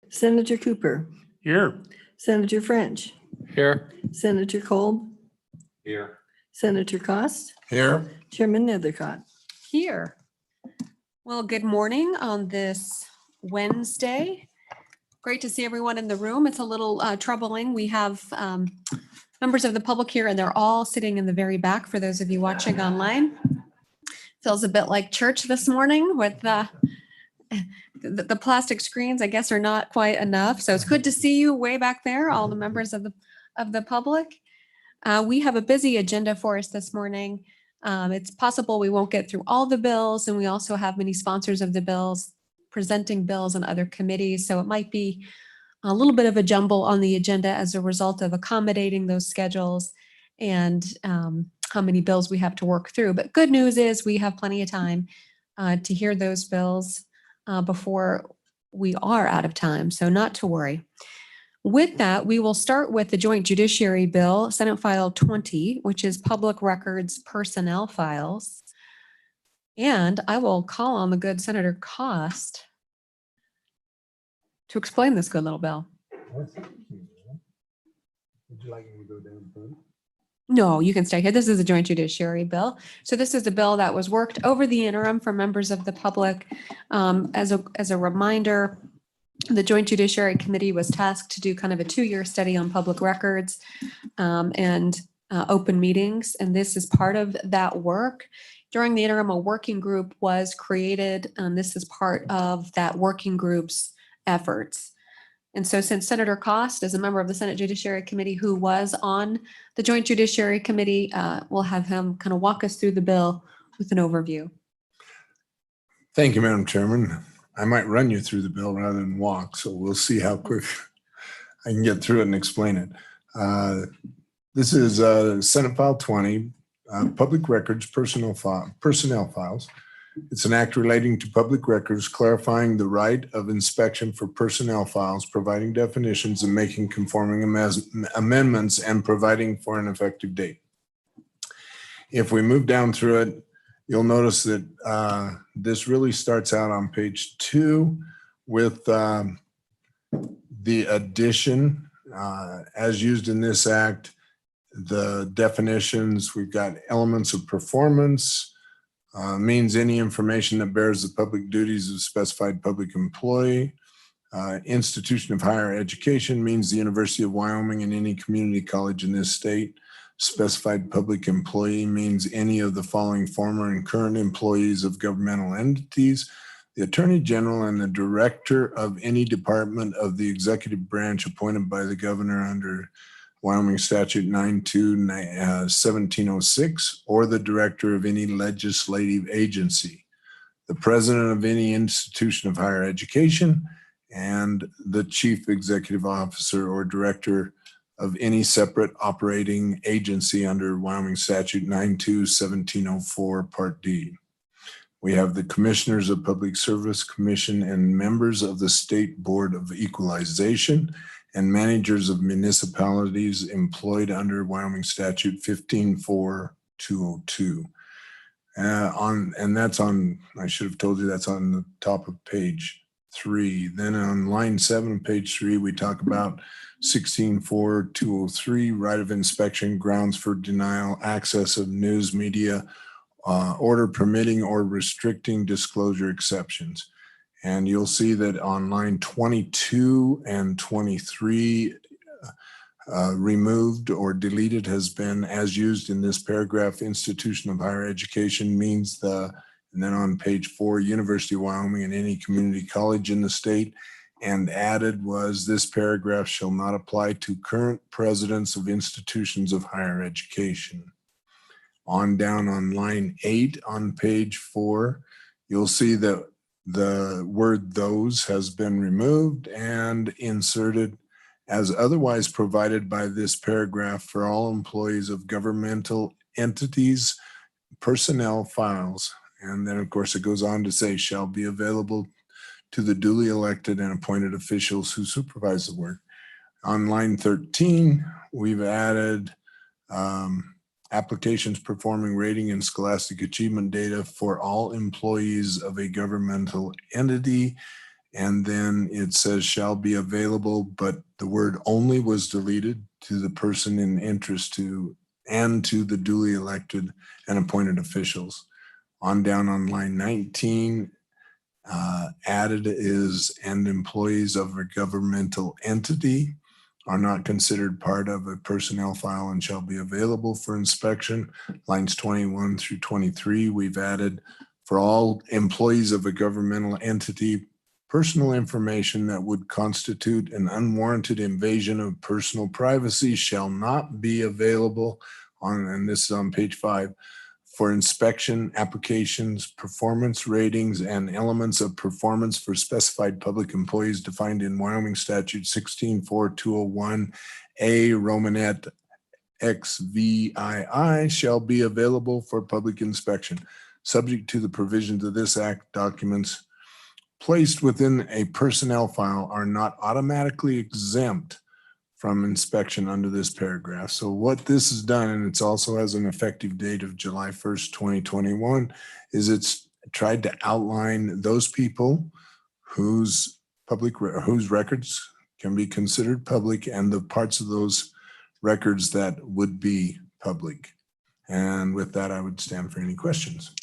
Senator Cooper, Here. Senator French, Here. Senator Kolb, Here. Senator Cost, Here. Chairman Nethercott. Here. Well, good morning on this Wednesday. Great to see everyone in the room. It's a little troubling. We have members of the public here and they're all sitting in the very back for those of you watching online. Feels a bit like church this morning with the plastic screens, I guess, are not quite enough. So it's good to see you way back there, all the members of the public. We have a busy agenda for us this morning. It's possible we won't get through all the bills, and we also have many sponsors of the bills presenting bills on other committees. So it might be a little bit of a jumble on the agenda as a result of accommodating those schedules and how many bills we have to work through. But good news is we have plenty of time to hear those bills before we are out of time. So not to worry. With that, we will start with the Joint Judiciary Bill, Senate File 20, which is Public Records Personnel Files. And I will call on the good Senator Cost to explain this good little bill. Would you like me to go down front? No, you can stay here. This is a Joint Judiciary Bill. So this is a bill that was worked over the interim for members of the public. As a reminder, the Joint Judiciary Committee was tasked to do kind of a 2-year study on public records and open meetings. And this is part of that work. During the interim, a working group was created. This is part of that working group's efforts. And so since Senator Cost is a member of the Senate Judiciary Committee who was on the Joint Judiciary Committee, we'll have him kind of walk us through the bill with an overview. Thank you, Madam Chairman. I might run you through the bill rather than walk, so we'll see how quick I can get through it and explain it. This is Senate File 20, Public Records Personnel Files. It's an act relating to public records, clarifying the right of inspection for personnel files, providing definitions and making conforming amendments and providing for an effective date. If we move down through it, you'll notice that this really starts out on page 2 with the addition, as used in this act, the definitions. We've got elements of performance, means any information that bears the public duties of a specified public employee. Institution of higher education means the University of Wyoming and any community college in this state. Specified public employee means any of the following former and current employees of governmental entities, the Attorney General and the Director of any department of the executive branch appointed by the governor under Wyoming Statute 92-1706, or the Director of any legislative agency, the President of any institution of higher education, and the Chief Executive Officer or Director of any separate operating agency under Wyoming Statute 92-1704, Part D. We have the Commissioners of Public Service Commission and members of the State Board of Equalization and managers of municipalities employed under Wyoming Statute 15-4202. And that's on, I should have told you that's on the top of page 3. Then on line 7, page 3, we talk about 16-4203, right of inspection, grounds for denial, access of news media, order permitting or restricting disclosure exceptions. And you'll see that on line 22 and 23, removed or deleted has been, as used in this paragraph, institution of higher education means the, and then on page 4, University of Wyoming and any community college in the state. And added was, this paragraph shall not apply to current presidents of institutions of higher education. On down on line 8 on page 4, you'll see that the word those has been removed and inserted as otherwise provided by this paragraph for all employees of governmental entities, personnel files. And then of course it goes on to say shall be available to the duly elected and appointed officials who supervise the work. On line 13, we've added applications performing rating and scholastic achievement data for all employees of a governmental entity. And then it says shall be available, but the word only was deleted to the person in interest to and to the duly elected and appointed officials. On down on line 19, added is and employees of a governmental entity are not considered part of a personnel file and shall be available for inspection. Lines 21 through 23, we've added for all employees of a governmental entity, personal information that would constitute an unwarranted invasion of personal privacy shall not be available on, and this is on page 5, for inspection, applications, performance ratings, and elements of performance for specified public employees defined in Wyoming Statute 164201A Romanet XVI shall be available for public inspection. Subject to the provisions of this act, documents placed within a personnel file are not automatically exempt from inspection under this paragraph. So what this has done, and it's also has an effective date of July 1st, 2021, is it's tried to outline those people whose records can be considered public and the parts of those records that would be public. And with that, I would stand for any questions.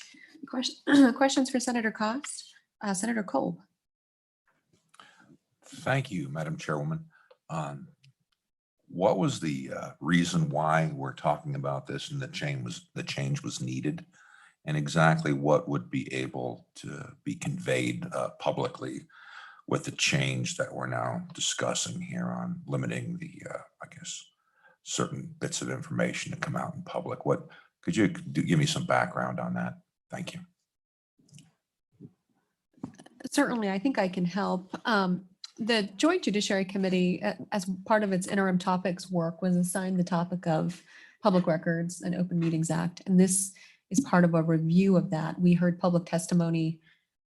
Questions for Senator Cost? Senator Kolb. Thank you, Madam Chairwoman. What was the reason why we're talking about this and the change was needed, and exactly what would be able to be conveyed publicly with the change that we're now discussing here on limiting the, I guess, certain bits of information to come out in public? What could you give me some background on that? Thank you. Certainly, I think I can help. The Joint Judiciary Committee, as part of its interim topics work, was assigned the topic of public records and Open Meetings Act. And this is part of a review of that. We heard public testimony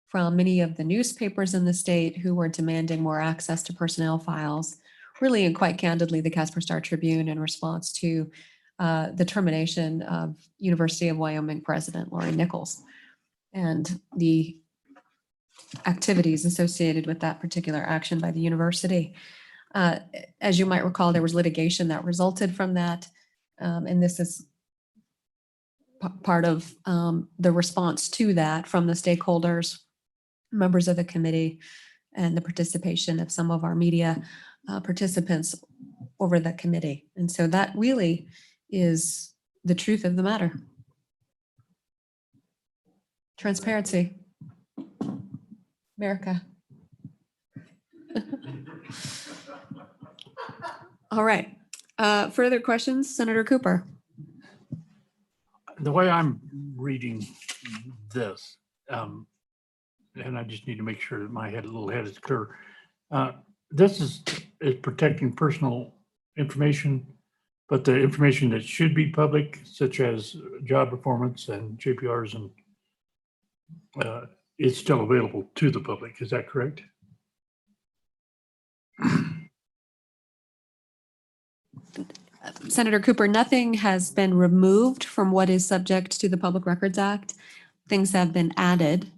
from many of the newspapers in the state who were demanding more access to personnel files, really and quite candidly, the Casper Star Tribune in response to the termination of University of Wyoming President Lori Nichols and the activities associated with that particular action by the university. As you might recall, there was litigation that resulted from that. And this is part of the response to that from the stakeholders, members of the committee, and the participation of some of our media participants over the committee. And so that really is the truth of the matter. Transparency. America. All right. Further questions, Senator Cooper? The way I'm reading this, and I just need to make sure that my little head is clear. This is protecting personal information, but the information that should be public, such as job performance and JPRs, and it's still available to the public. Is that correct? Senator Cooper, nothing has been removed from what is subject to the Public Records Act. Things have been added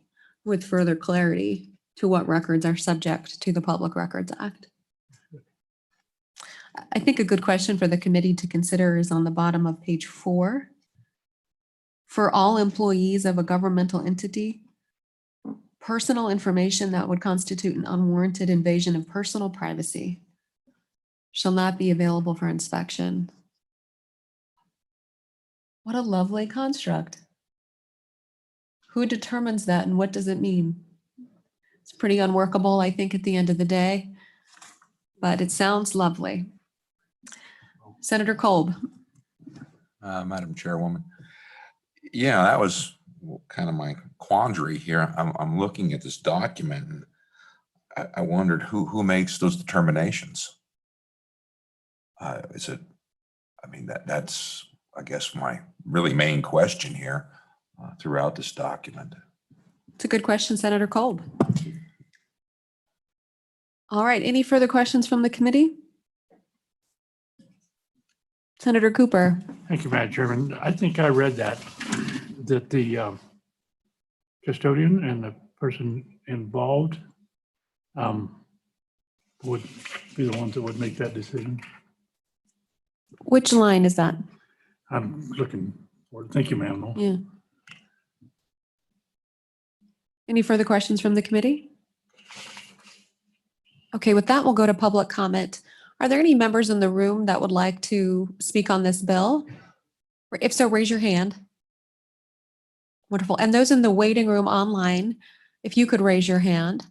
with further clarity to what records are subject to the Public Records Act. I think a good question for the committee to consider is on the bottom of page 4. For all employees of a governmental entity, personal information that would constitute an unwarranted invasion of personal privacy shall not be available for inspection. What a lovely construct. Who determines that and what does it mean? It's pretty unworkable, I think, at the end of the day, but it sounds lovely. Senator Kolb. Madam Chairwoman. Yeah, that was kind of my quandary here. I'm looking at this document and I wondered who makes those determinations. Is it, I mean, that's, I guess, my really main question here throughout this document. It's a good question, Senator Kolb. All right, any further questions from the committee? Senator Cooper. Thank you, Madam Chairman. I think I read that the custodian and the person involved would be the ones that would make that decision. Which line is that? I'm looking for it. Thank you, ma'am. Yeah. Any further questions from the committee? Okay, with that, we'll go to public comment. Are there any members in the room that would like to speak on this bill? If so, raise your hand. Wonderful. And those in the waiting room online, if you could raise your hand.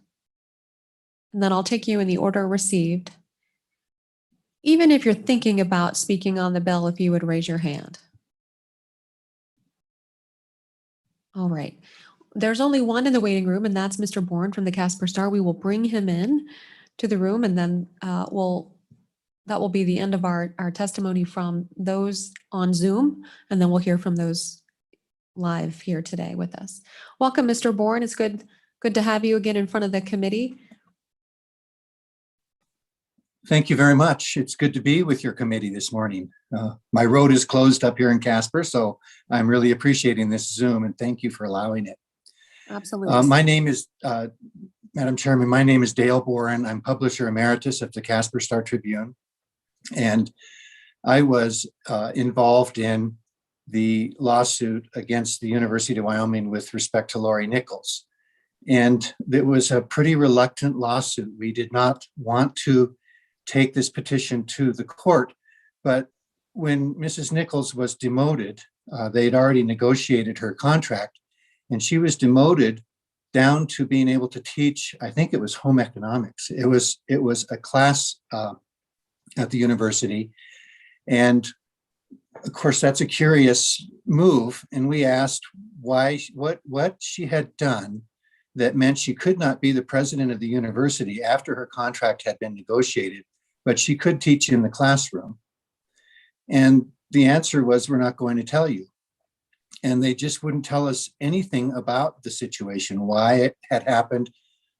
And then I'll take you in the order received. Even if you're thinking about speaking on the bill, if you would raise your hand. All right. There's only one in the waiting room, and that's Mr. Bourne from the Casper Star. We will bring him in to the room, and then that will be the end of our testimony from those on Zoom, and then we'll hear from those live here today with us. Welcome, Mr. Bourne. It's good to have you again in front of the committee. Thank you very much. It's good to be with your committee this morning. My road is closed up here in Casper, so I'm really appreciating this Zoom, and thank you for allowing it. Absolutely. My name is, Madam Chairman, my name is Dale Boren. I'm publisher emeritus of the Casper Star Tribune. And I was involved in the lawsuit against the University of Wyoming with respect to Lori Nichols. And it was a pretty reluctant lawsuit. We did not want to take this petition to the court, but when Mrs. Nichols was demoted, they'd already negotiated her contract, and she was demoted down to being able to teach, I think it was home economics. It was a class at the university. And of course, that's a curious move. And we asked what she had done that meant she could not be the president of the university after her contract had been negotiated, but she could teach in the classroom. And the answer was, we're not going to tell you. And they just wouldn't tell us anything about the situation, why it had happened,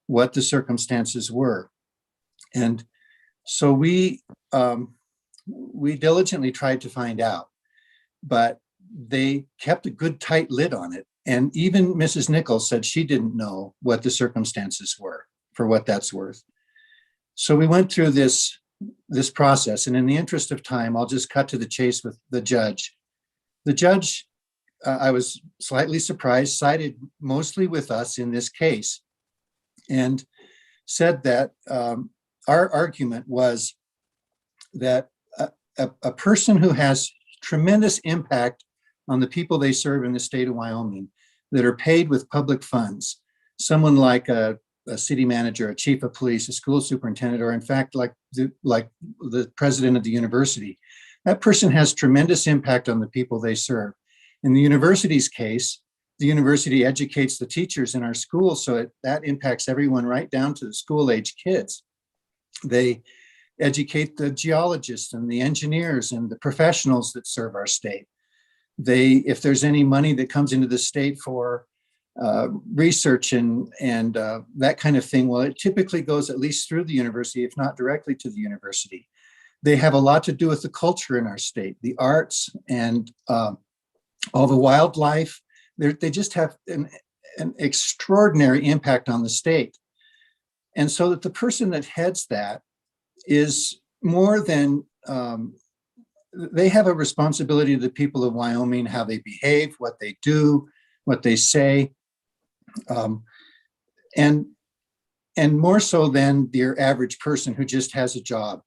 what the circumstances were. And so we diligently tried to find out, but they kept a good tight lid on it. And even Mrs. Nichols said she didn't know what the circumstances were, for what that's worth. So we went through this process, and in the interest of time, I'll just cut to the chase with the judge. The judge, I was slightly surprised, sided mostly with us in this case, and said that our argument was that a person who has tremendous impact on the people they serve in the state of Wyoming, that are paid with public funds, someone like a city manager, a chief of police, a school superintendent, or in fact, like the president of the university, that person has tremendous impact on the people they serve. In the university's case, the university educates the teachers in our schools, so that impacts everyone right down to the school-age kids. They educate the geologists and the engineers and the professionals that serve our state. If there's any money that comes into the state for research and that kind of thing, well, it typically goes at least through the university, if not directly to the university. They have a lot to do with the culture in our state, the arts, and all the wildlife. They just have an extraordinary impact on the state. And so that the person that heads that is more than, they have a responsibility to the people of Wyoming, how they behave, what they do, what they say, and more so than your average person who just has a job.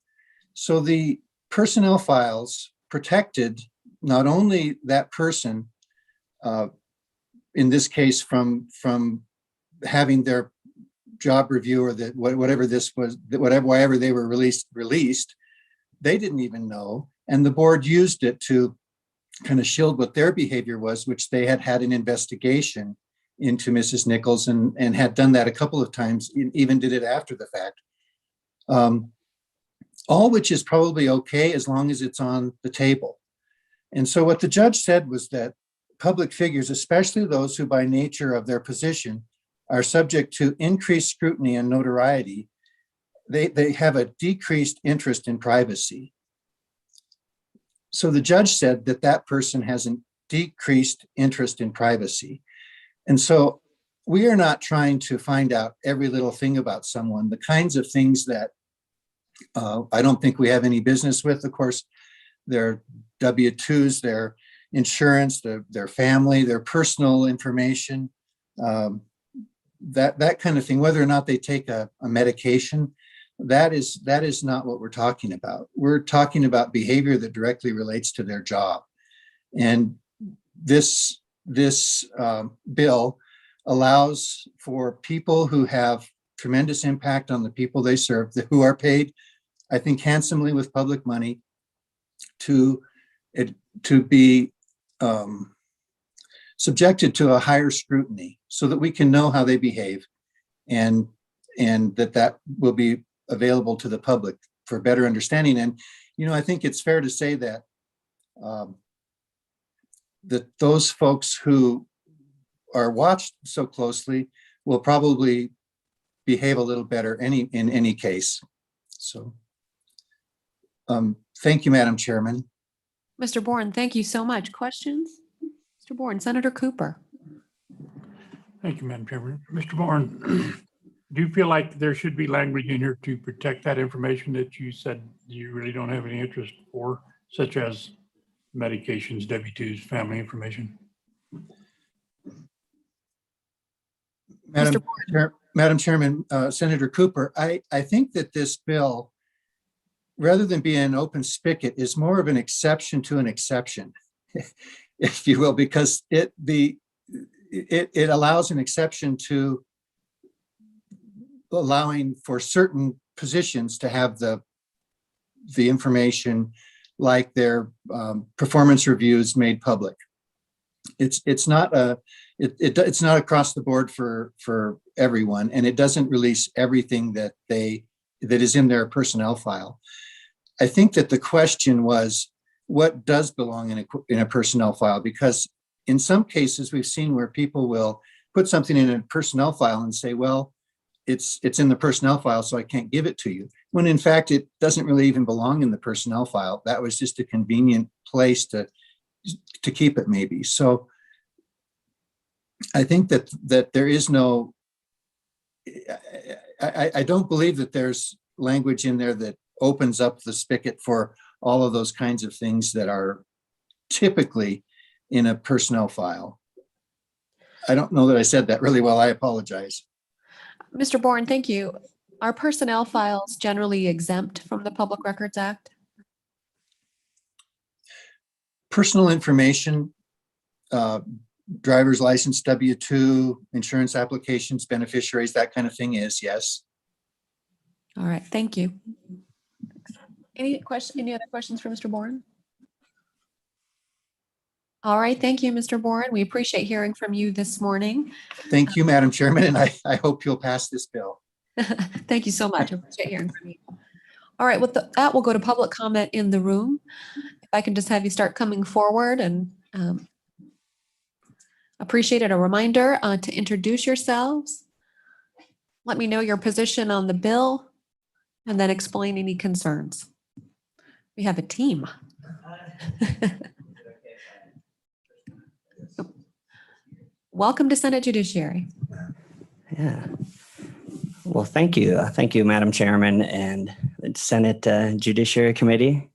So the personnel files protected not only that person, in this case, from having their job review or whatever this was, whatever they were released, they didn't even know. And the board used it to kind of shield what their behavior was, which they had had an investigation into Mrs. Nichols and had done that a couple of times, even did it after the fact. All which is probably okay as long as it's on the table. And so what the judge said was that public figures, especially those who by nature of their position are subject to increased scrutiny and notoriety, they have a decreased interest in privacy. So the judge said that that person has a decreased interest in privacy. And so we are not trying to find out every little thing about someone, the kinds of things that I don't think we have any business with. Of course, their W-2s, their insurance, their family, their personal information, that kind of thing, whether or not they take a medication, that is not what we're talking about. We're talking about behavior that directly relates to their job. And this bill allows for people who have tremendous impact on the people they serve, who are paid, I think, handsomely with public money, to be subjected to a higher scrutiny so that we can know how they behave, and that will be available to the public for better understanding. And, I think it's fair to say that that those folks who are watched so closely will probably behave a little better in any case. So thank you, Madam Chairman. Mr. Bourne, thank you so much. Questions? Mr. Bourne, Senator Cooper. Thank you, Madam Chairman. Mr. Bourne, do you feel like there should be language in here to protect that information that you said you really don't have any interest for, such as medications, W-2s, family information? Madam Chairman, Senator Cooper, I think that this bill, rather than being an open spigot, is more of an exception to an exception, if you will, because it allows an exception to allowing for certain positions to have the information, like their performance reviews, made public. It's not across the board for everyone, and it doesn't release everything that is in their personnel file. I think that the question was, what does belong in a personnel file? Because in some cases we've seen where people will put something in a personnel file and say, well, it's in the personnel file, so I can't give it to you, when in fact it doesn't really even belong in the personnel file. That was just a convenient place to keep it, maybe. So I think that there is no, I don't believe that there's language in there that opens up the spigot for all of those kinds of things that are typically in a personnel file. I don't know that I said that really well. I apologize. Mr. Bourne, thank you. Are personnel files generally exempt from the Public Records Act? Personal information, driver's license, W-2, insurance applications, beneficiaries, that kind of thing is, yes. All right, thank you. Any other questions for Mr. Bourne? All right, thank you, Mr. Bourne. We appreciate hearing from you this morning. Thank you, Madam Chairman, and I hope you'll pass this bill. Thank you so much. I appreciate hearing from you. All right, with that, we'll go to public comment in the room. If I can just have you start coming forward, and appreciate it. A reminder to introduce yourselves. Let me know your position on the bill, and then explain any concerns. We have a team. Welcome to Senate Judiciary. Yeah. Well, thank you. Thank you, Madam Chairman and the Senate Judiciary Committee.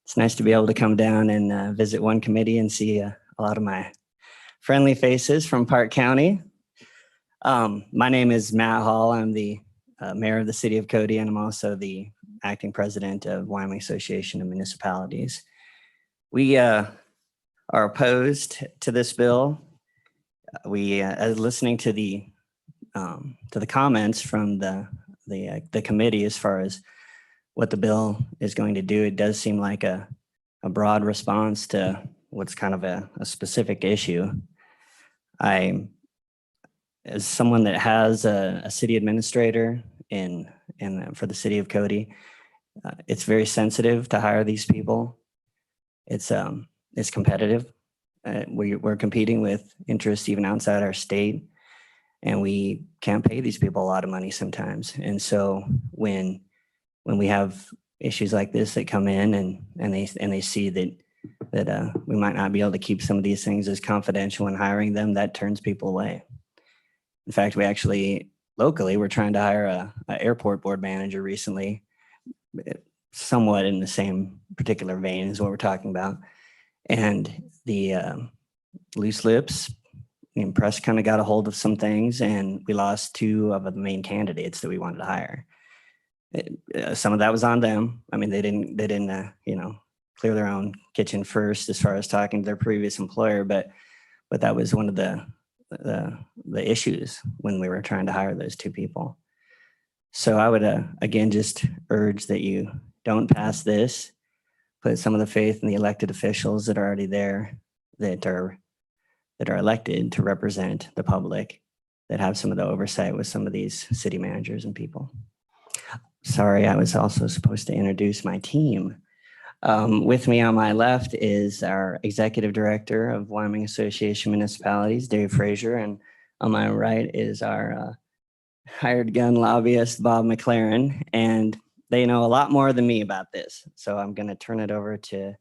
It's nice to be able to come down and visit one committee and see a lot of my friendly faces from Park County. My name is Matt Hall. I'm the mayor of the city of Cody, and I'm also the acting president of Wyoming Association of Municipalities. We are opposed to this bill. We, listening to the comments from the committee as far as what the bill is going to do, it does seem like a broad response to what's kind of a specific issue. As someone that has a city administrator for the city of Cody, it's very sensitive to hire these people. It's competitive. We're competing with interests even outside our state, and we can't pay these people a lot of money sometimes. And so when we have issues like this that come in and they see that we might not be able to keep some of these things as confidential in hiring them, that turns people away. In fact, we actually locally, we're trying to hire a airport board manager recently, somewhat in the same particular vein as what we're talking about. And the loose lips, the press kind of got a hold of some things, and we lost two of the main candidates that we wanted to hire. Some of that was on them. I mean, they didn't clear their own kitchen first as far as talking to their previous employer, but that was one of the issues when we were trying to hire those two people. So I would again just urge that you don't pass this. Put some of the faith in the elected officials that are already there, that are elected to represent the public, that have some of the oversight with some of these city managers and people. Sorry, I was also supposed to introduce my team. With me on my left is our Executive Director of Wyoming Association Municipalities, Dave Frazier, and on my right is our hired gun lobbyist, Bob McLaren, and they know a lot more than me about this. So I'm going to turn it over to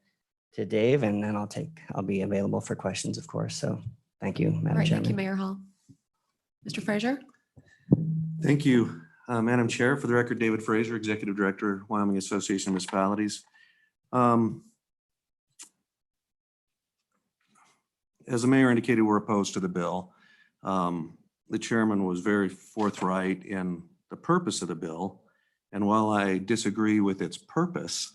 Dave, and then I'll be available for questions, of course. So thank you, Madam All right, Chairman. thank you, Mayor Hall. Mr. Frazier? Thank you, Madam Chair. For the record, David Frazier, Executive Director, Wyoming Association of Municipalities. As the mayor indicated, we're opposed to the bill. The chairman was very forthright in the purpose of the bill. And while I disagree with its purpose,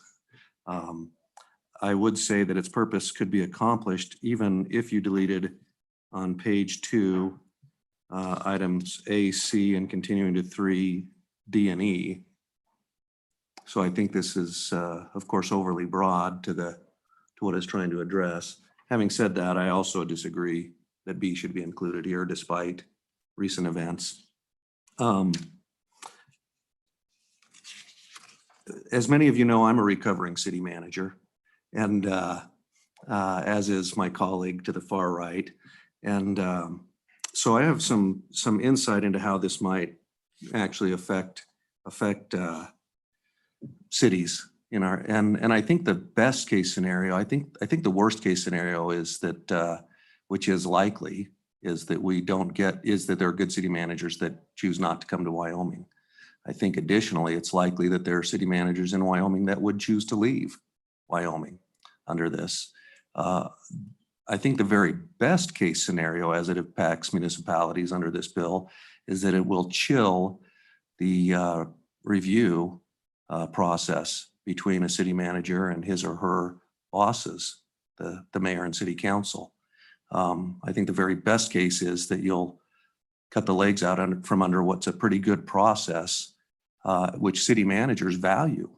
I would say that its purpose could be accomplished even if you deleted on page 2, items A, C, and continuing to 3, D, and E. So I think this is, of course, overly broad to what it's trying to address. Having said that, I also disagree that B should be included here despite recent events. As many of you know, I'm a recovering city manager, and as is my colleague to the far right. And so I have some insight into how this might actually affect cities in our, and I think the best case scenario, I think the worst case scenario is that, which is likely, is that there are good city managers that choose not to come to Wyoming. I think additionally, it's likely that there are city managers in Wyoming that would choose to leave Wyoming under this. I think the very best case scenario as it impacts municipalities under this bill is that it will chill the review process between a city manager and his or her bosses, the mayor and city council. I think the very best case is that you'll cut the legs out from under what's a pretty good process, which city managers value.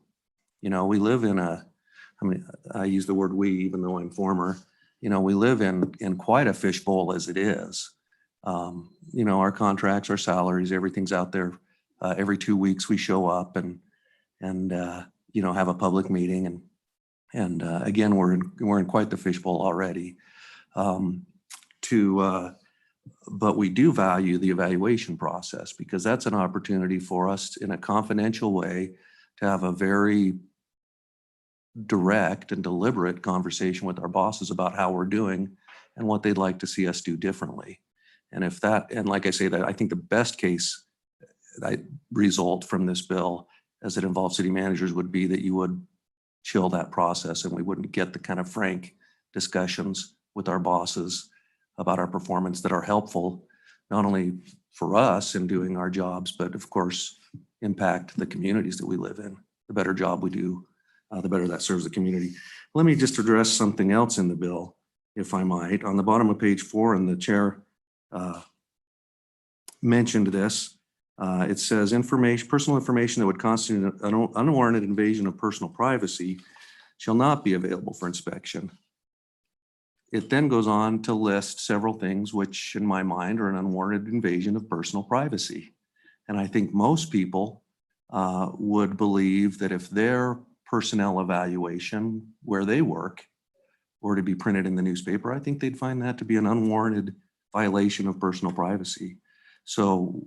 You know, we live in I use the word we, even though I'm former, we live in quite a fishbowl as it is. Our contracts, our salaries, everything's out there. Every 2 weeks we show up and have a public meeting. And again, we're in quite the fishbowl already. But we do value the evaluation process because that's an opportunity for us in a confidential way to have a very direct and deliberate conversation with our bosses about how we're doing and what they'd like to see us do differently. And like I say, that I think the best case result from this bill as it involves city managers would be that you would chill that process and we wouldn't get the kind of frank discussions with our bosses about our performance that are helpful, not only for us in doing our jobs, but of course, impact the communities that we live in. The better job we do, the better that serves the community. Let me just address something else in the bill, if I might. On the bottom of page 4, and the chair mentioned this, it says personal information that would constitute an unwarranted invasion of personal privacy shall not be available for inspection. It then goes on to list several things which in my mind are an unwarranted invasion of personal privacy. And I think most people would believe that if their personnel evaluation where they work were to be printed in the newspaper, I think they'd find that to be an unwarranted violation of personal privacy. So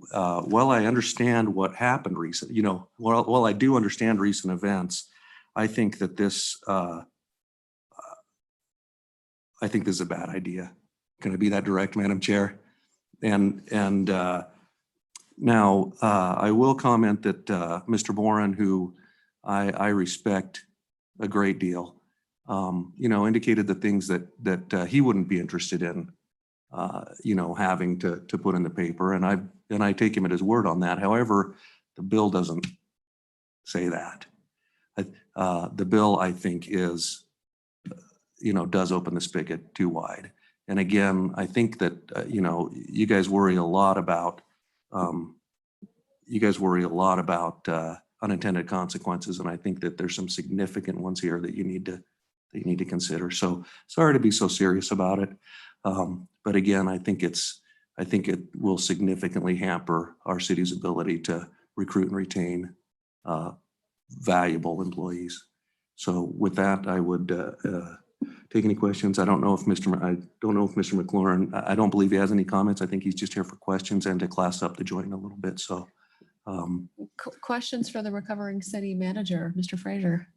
while I understand what happened recently, while I do understand recent events, I think that this is a bad idea. Can I be that direct, Madam Chair? And Now, I will comment that Mr. Boren, who I respect a great deal, indicated the things that he wouldn't be interested in, having to put in the paper, and I take him at his word on that. However, the bill doesn't say that. The bill, I think, does open the spigot too wide. And again, I think that you guys worry a lot about unintended consequences, and I think that there's some significant ones here that you need to consider. So sorry to be so serious about it, but again, I think it will significantly hamper our city's ability to recruit and retain valuable employees. So with that, I would take any questions. I don't know if Mr. McLaurin, I don't believe he has any comments. I think he's just here for questions and to class up the joint a little bit. So Questions for the recovering city manager, Mr. Fraser.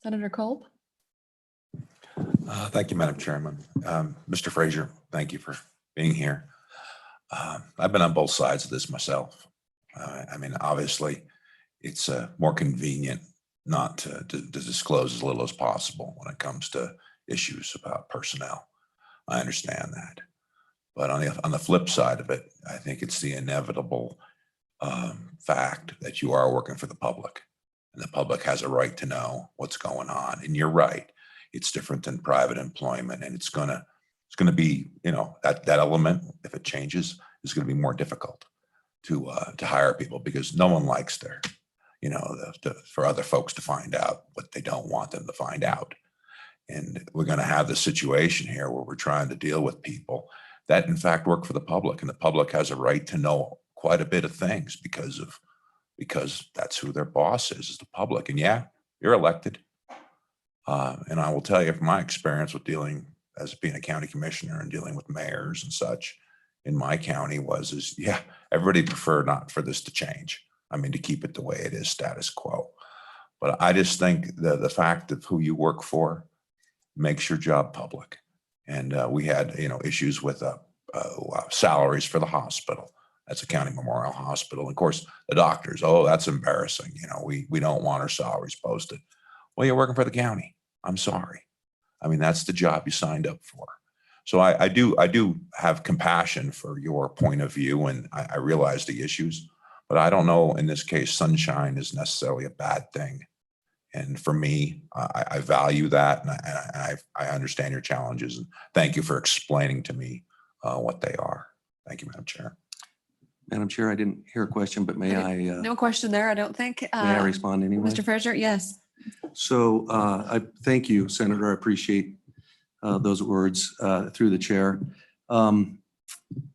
Senator Kolb? Thank you, Madam Chairman. Mr. Fraser, thank you for being here. I've been on both sides of this myself. Obviously, it's more convenient not to disclose as little as possible when it comes to issues about personnel. I understand that. But on the flip side of it, I think it's the inevitable fact that you are working for the public, and the public has a right to know what's going on. And you're right, it's different than private employment, and it's gonna be, that element, if it changes, is gonna be more difficult to hire people, because no one likes for other folks to find out what they don't want them to find out. And we're going to have this situation here where we're trying to deal with people that in fact work for the public, and the public has a right to know quite a bit of things because that's who their boss is the public. And yeah, you're elected. And I will tell you from my experience with being a county commissioner and dealing with mayors and such in my county everybody prefer not for this to change. To keep it the way it is, status quo. But I just think the fact of who you work for makes your job public. And we had, issues with salaries for the hospital. That's a county memorial hospital. And of course, the doctors, oh, that's embarrassing. We don't want our salaries posted. Well, you're working for the county. I'm sorry. That's the job you signed up for. So I do have compassion for your point of view, and I realize the issues. But I don't know, in this case, sunshine is necessarily a bad thing. And for me, I value that, and I understand your challenges. And thank you for explaining to me what they are. Thank you, Madam Chair. Madam Chair, I didn't hear a question, but may I? No question there, I don't think. May I respond anyway? Mr. Fraser, yes. So I thank you, Senator. I appreciate those words through the chair.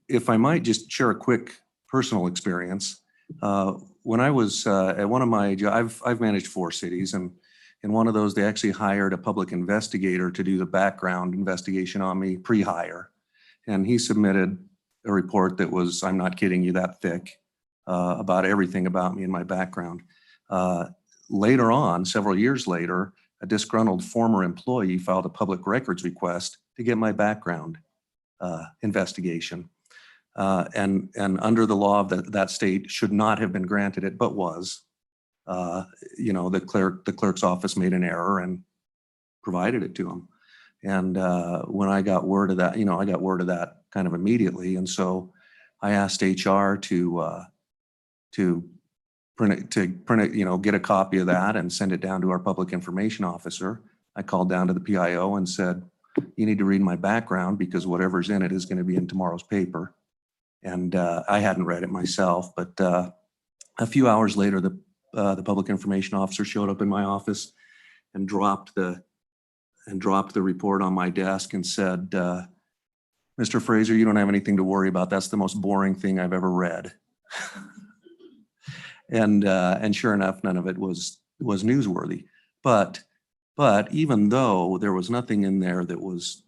If I might just share a quick personal experience. When I was at one of my jobs, I've managed 4 cities, and in one of those, they actually hired a public investigator to do the background investigation on me pre-hire. And he submitted a report that was, I'm not kidding you, that thick about everything about me and my background. Later on, several years later, a disgruntled former employee filed a public records request to get my background investigation. And under the law of that state should not have been granted it, but was. The clerk's office made an error and provided it to him. And when I got word of that, I got word of that kind of immediately. And so I asked HR to print it, get a copy of that and send it down to our public information officer. I called down to the PIO and said, you need to read my background because whatever's in it is going to be in tomorrow's paper. And I hadn't read it myself, but a few hours later, the public information officer showed up in my office and dropped the report on my desk and said, Mr. Fraser, you don't have anything to worry about. That's the most boring thing I've ever read. And sure enough, none of it was newsworthy. But even though there was nothing in there that was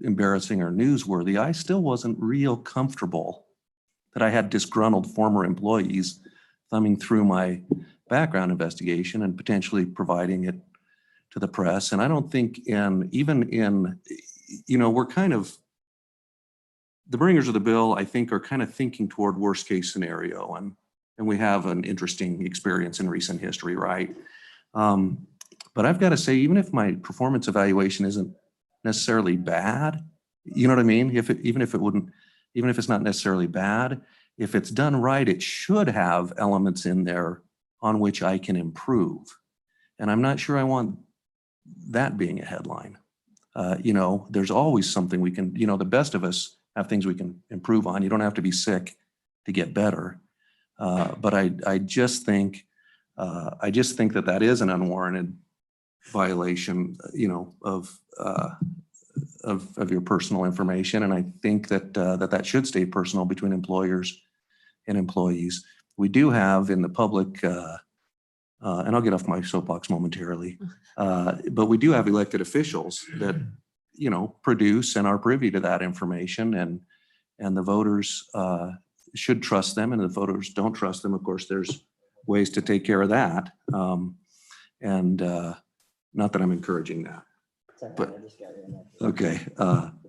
embarrassing or newsworthy, I still wasn't real comfortable that I had disgruntled former employees thumbing through my background investigation and potentially providing it to the press. And I don't think we're kind of, the bringers of the bill, I think, are kind of thinking toward worst case scenario, and we have an interesting experience in recent history, right? But I've got to say, even if my performance evaluation isn't necessarily bad, you know what I mean? Even if it's not necessarily bad, if it's done right, it should have elements in there on which I can improve. And I'm not sure I want that being a headline. There's always something we can, the best of us have things we can improve on. You don't have to be sick to get better. But I just think that is an unwarranted violation, of your personal information. And I think that should stay personal between employers and employees. We do have in the public, and I'll get off my soapbox momentarily, but we do have elected officials that, produce and are privy to that information, and the voters should trust them, and the voters don't trust them. Of course, there's ways to take care of that. And not that I'm encouraging that. But okay.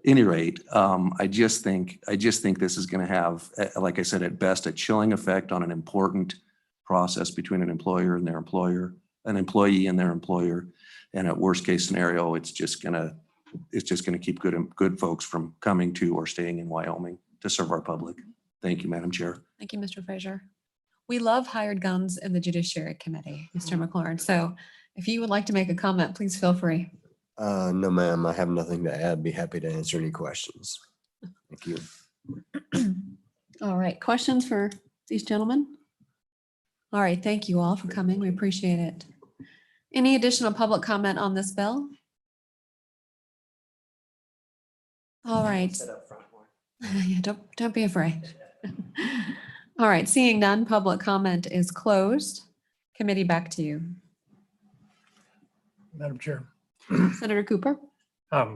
Any rate, I just think this is going to have, like I said, at best, a chilling effect on an important process between an employer and their employer, an employee and their employer, and at worst case scenario, it's just going to keep good folks from coming to or staying in Wyoming to serve our public. Thank you, Madam Chair. Thank you, Mr. Fraser. We love hired guns in the Judiciary Committee, Mr. McLaurin. So if you would like to make a comment, please feel free. No, ma'am, I have nothing to add. Be happy to answer any questions. Thank you. All right, questions for these gentlemen? All right, thank you all for coming. We appreciate it. Any additional public comment on this bill? All right. Yeah, don't be afraid. All right, seeing none, public comment is closed. Committee, back to you. Madam Chair, Senator Cooper? I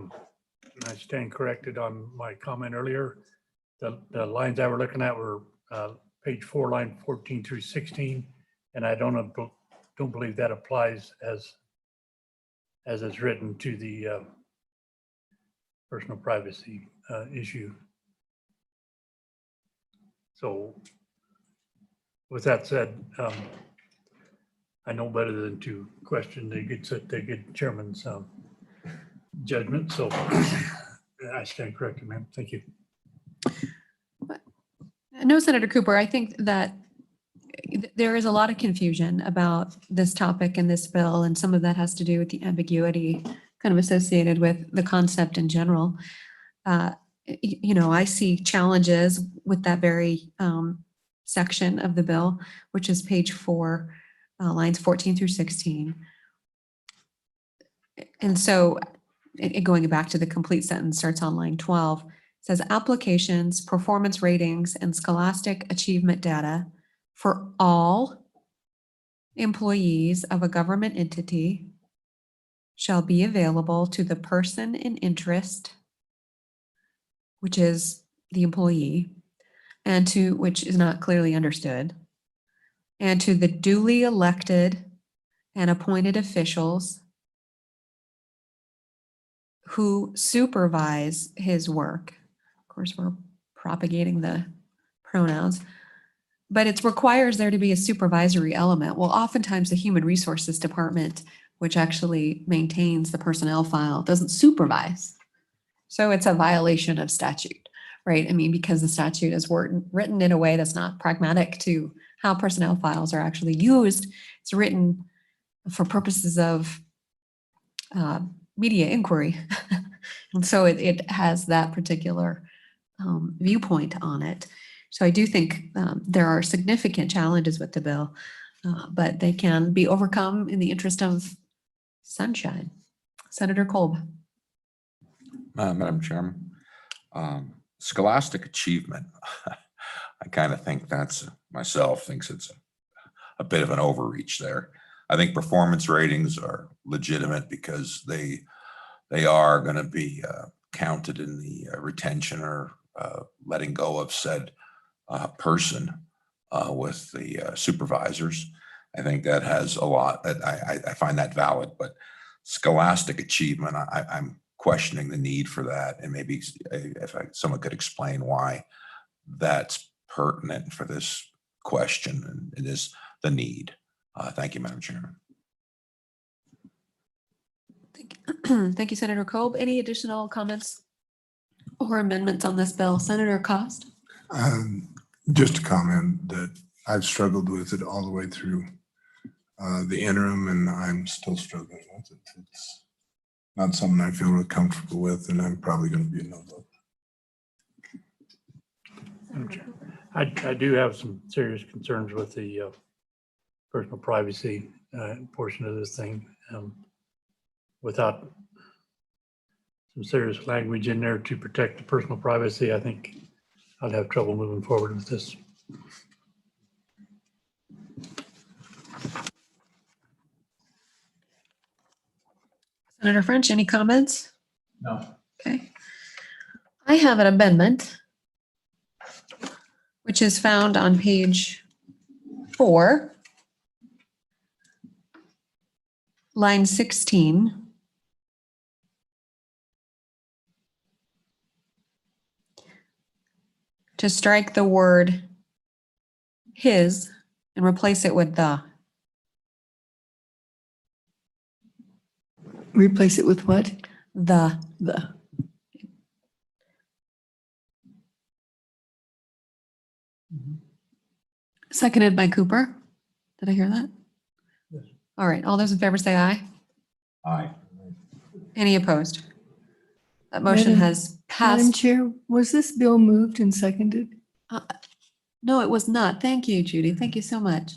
stand corrected on my comment earlier. The lines I were looking at were page 4, line 14 through 16, and I don't believe that applies as it's written to the personal privacy issue. So with that said, I know better than to question the good chairman's judgment. So I stand corrected, ma'am. Thank you. No, Senator Cooper, I think that there is a lot of confusion about this topic and this bill, and some of that has to do with the ambiguity kind of associated with the concept in general. I see challenges with that very section of the bill, which is page 4, lines 14 through 16. And so going back to the complete sentence, starts on line 12, says applications, performance ratings, and scholastic achievement data for all employees of a government entity shall be available to the person in interest, which is the employee, and to which is not clearly understood, and to the duly elected and appointed officials who supervise his work. Of course, we're propagating the pronouns, but it requires there to be a supervisory element. Well, oftentimes the Human Resources Department, which actually maintains the personnel file, doesn't supervise. So it's a violation of statute, right? I mean, because the statute is written in a way that's not pragmatic to how personnel files are actually used. It's written for purposes of media inquiry. And so it has that particular viewpoint on it. So I do think there are significant challenges with the bill, but they can be overcome in the interest of sunshine. Senator Kolb. Madam Chairman, scholastic achievement. I kind of think thinks it's a bit of an overreach there. I think performance ratings are legitimate because they are going to be counted in the retention or letting go of said person with the supervisors. I think that has a lot that I find that valid, but scholastic achievement, I'm questioning the need for that, and maybe if someone could explain why that's pertinent for this question, and it is the need. Thank you, Madam Chairman. Thank you, Senator Kolb. Any additional comments or amendments on this bill? Senator Cost? Just a comment that I've struggled with it all the way through the interim, and I'm still struggling with it. It's not something I feel real comfortable with, and I'm probably going to be a no vote. I do have some serious concerns with the personal privacy portion of this thing. Without some serious language in there to protect the personal privacy, I think I'd have trouble moving forward with this. Senator French, any comments? No. Okay. I have an amendment, which is found on page 4, line 16. To strike the word his and replace it with the. Replace it with what? The. The. Seconded by Cooper. Did I hear that? Yes. All right. All those in favor say aye. Aye. Any opposed? That motion Madam- has Madam passed. Chair, was this bill moved and seconded? No, it was not. Thank you, Judy. Thank you so much.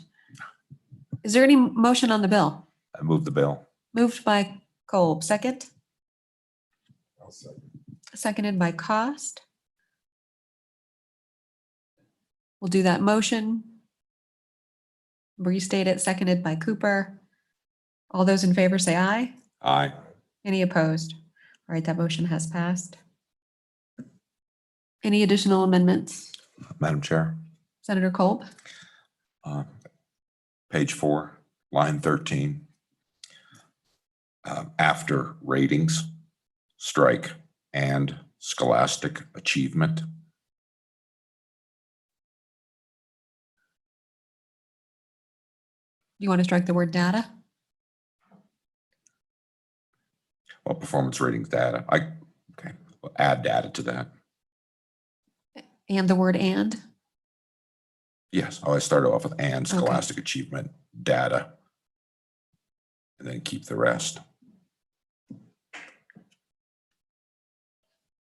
Is there any motion on the bill? I move the bill. Moved by Kolb. Second? Seconded by Cost. We'll do that motion. Restate it. Seconded by Cooper. All those in favor say aye. Aye. Any opposed? All right, that motion has passed. Any additional amendments? Madam Chair, Senator Kolb? page 4, line 13. After ratings, strike and scholastic achievement. You want to strike the word data? Well, performance ratings data. Okay, we'll add data to that. And the word and? Yes, I started off with and scholastic achievement data, and then keep the rest.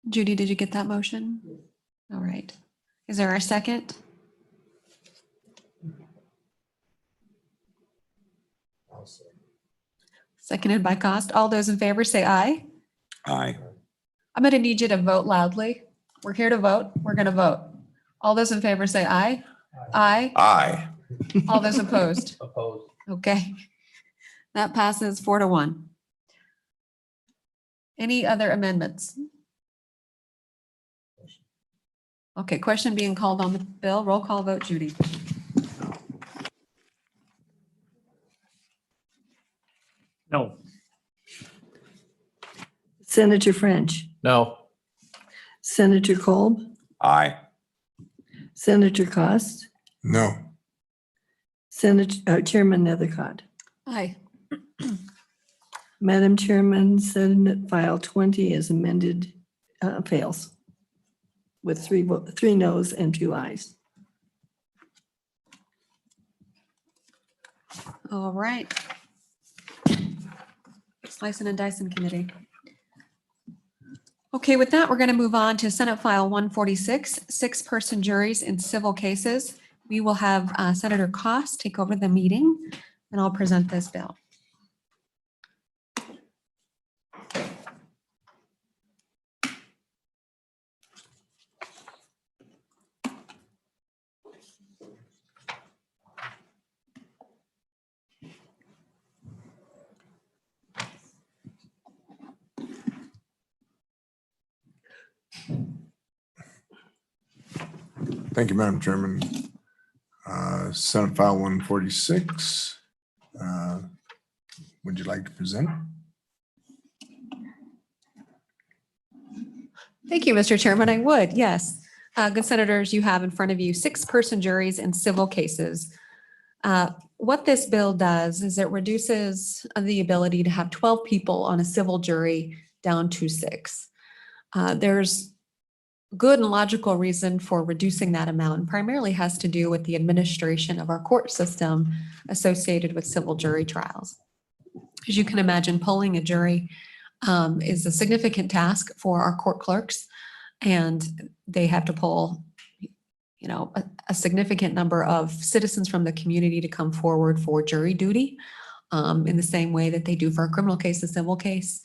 Judy, did you get that motion? All right. Is there a second? Seconded by Cost. All those in favor say aye. Aye. I'm going to need you to vote loudly. We're here to vote. We're going to vote. All those in favor say aye. Aye. Aye. All those opposed? Opposed. Okay. That passes 4-1. Any other amendments? Okay, question being called on the bill. Roll call vote, Judy. No. Senator French, No. Senator Kolb, Aye. Senator Cost, No. Senator Chairman Nethercott. Aye. Madam Chairman, Senate File 20 is amended, fails with three noes and 2 ayes. All right. Slicing and Dicing Committee. Okay, with that, we're going to move on to Senate File 146, 6-person juries in civil cases. We will have Senator Cost take over the meeting, and I'll present this bill. Thank you, Madam Chairman. Senate File 146. Would you like to present? Thank you, Mr. Chairman. I would, yes. Good senators, you have in front of you 6-person juries in civil cases. What this bill does is it reduces the ability to have 12 people on a civil jury down to 6. There's good and logical reason for reducing that amount, and primarily has to do with the administration of our court system associated with civil jury trials. As you can imagine, polling a jury is a significant task for our court clerks, and they have to poll, you know, a significant number of citizens from the community to come forward for jury duty in the same way that they do for a criminal case, a civil case.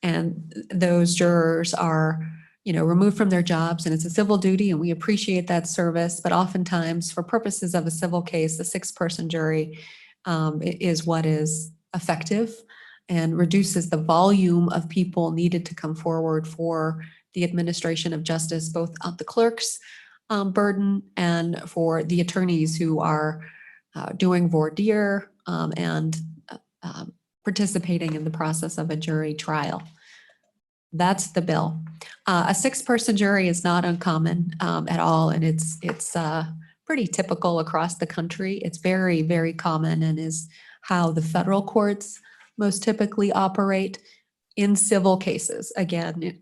And those jurors are, you know, removed from their jobs, and it's a civil duty, and we appreciate that service. But oftentimes, for purposes of a civil case, the 6-person jury is what is effective and reduces the volume of people needed to come forward for the administration of justice, both of the clerk's burden and for the attorneys who are doing voir dire and participating in the process of a jury trial. That's the bill. A 6-person jury is not uncommon at all, and it's pretty typical across the country. It's very, very common and is how the federal courts most typically operate in civil cases. Again,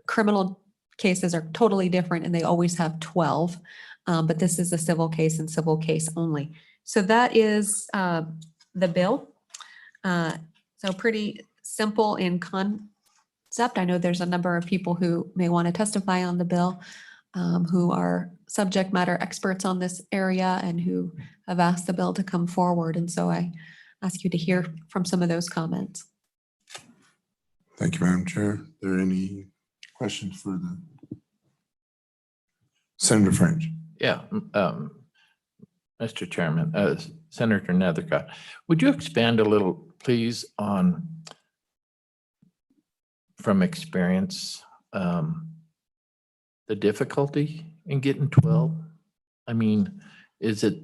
criminal cases are totally different, and they always have 12, but this is a civil case and civil case only. So that is the bill. So pretty simple in concept. I know there's a number of people who may want to testify on the bill who are subject matter experts on this area and who have asked the bill to come forward. And so I ask you to hear from some of those comments. Thank you, Madam Chair. Are there any questions for the Senator French? Yeah, Mr. Chairman, Senator Nethercott, would you expand a little, please, on, from experience, the difficulty in getting 12? I mean, is it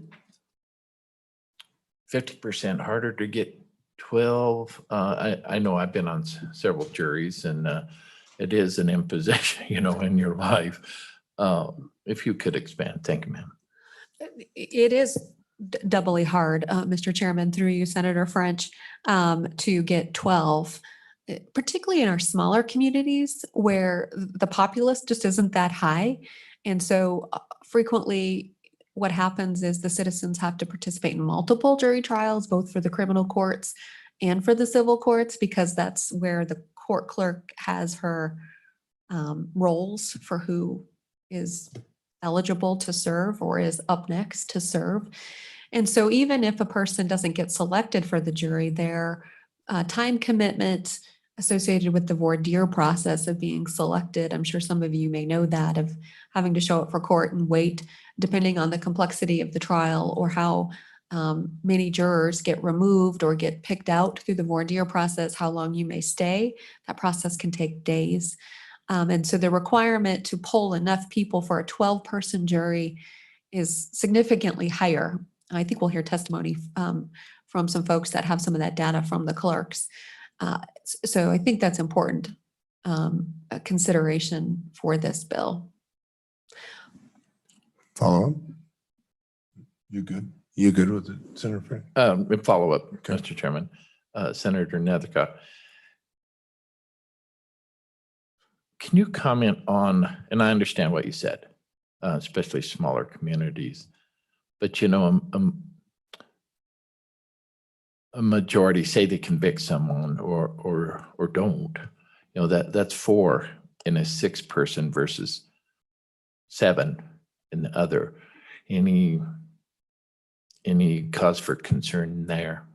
50% harder to get 12? I know I've been on several juries, and it is an imposition, you know, in your life. If you could expand. Thank you, ma'am. It is doubly hard, Mr. Chairman, through you, Senator French, to get 12, particularly in our smaller communities where the populace just isn't that high. And so frequently what happens is the citizens have to participate in multiple jury trials, both for the criminal courts and for the civil courts, because that's where the court clerk has her roles for who is eligible to serve or is up next to serve. And so even if a person doesn't get selected for the jury, their time commitment associated with the voir dire process of being selected, I'm sure some of you may know that, of having to show up for court and wait, depending on the complexity of the trial or how many jurors get removed or get picked out through the voir dire process, how long you may stay. That process can take days. And so the requirement to poll enough people for a 12-person jury is significantly higher. I think we'll hear testimony from some folks that have some of that data from the clerks. So I think that's important consideration for this bill. Follow up? You good? You good with it, Senator French? Follow up, Okay. Mr. Chairman. Senator Nethercott. Can you comment on, and I understand what you said, especially smaller communities, but you know, a majority say they convict someone or don't, you know, that's 4 in a 6-person versus 7 in the other. Any cause for concern there?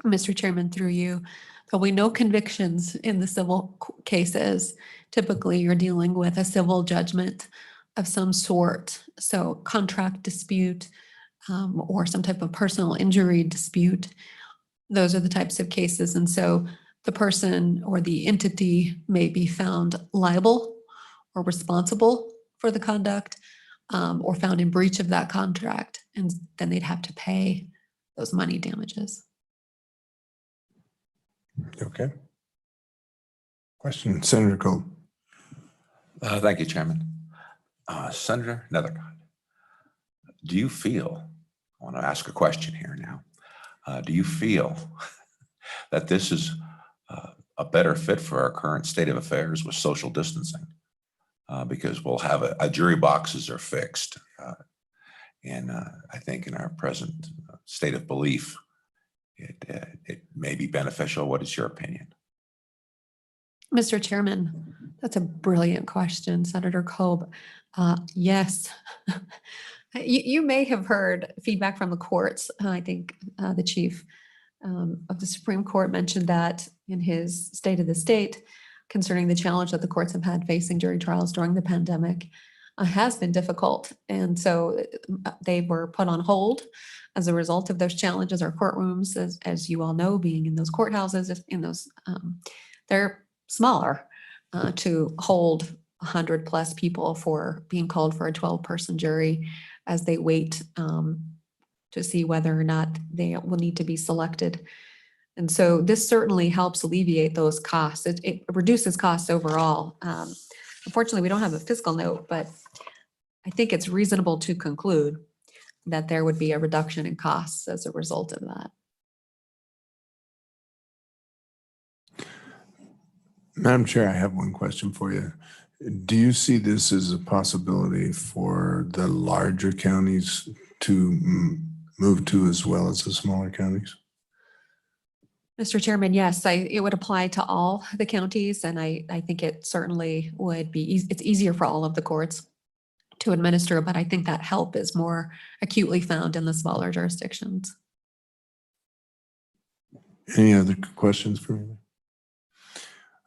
Mr. Chairman, through you, there'll be no convictions in the civil cases. Typically, you're dealing with a civil judgment of some sort. So contract dispute or some type of personal injury dispute. Those are the types of cases. And so the person or the entity may be found liable or responsible for the conduct or found in breach of that contract. And then they'd have to pay those money damages. Okay. Question, Senator Cole. Thank you, Chairman. Senator Nethercott, do you feel, I want to ask a question here now. Do you feel that this is a better fit for our current state of affairs with social distancing? Because we'll have jury boxes are fixed. And I think in our present state of belief, it may be beneficial. What is your opinion? Mr. Chairman, that's a brilliant question, Senator Kolb. Yes. You may have heard feedback from the courts. I think the chief of the Supreme Court mentioned that in his State of the State concerning the challenge that the courts have had facing jury trials during the pandemic has been difficult. And so they were put on hold as a result of those challenges. Our courtrooms, as you all know, being in those courthouses, in those, they're smaller to hold 100+ people for being called for a 12-person jury as they wait to see whether or not they will need to be selected. And so this certainly helps alleviate those costs. It reduces costs overall. Unfortunately, we don't have a fiscal note, but I think it's reasonable to conclude that there would be a reduction in costs as a result of that. Madam Chair, I have one question for you. Do you see this as a possibility for the larger counties to move to as well as the smaller counties? Mr. Chairman, yes, it would apply to all the counties, and I think it certainly would be, it's easier for all of the courts to administer, but I think that help is more acutely found in the smaller jurisdictions. Any other questions for me?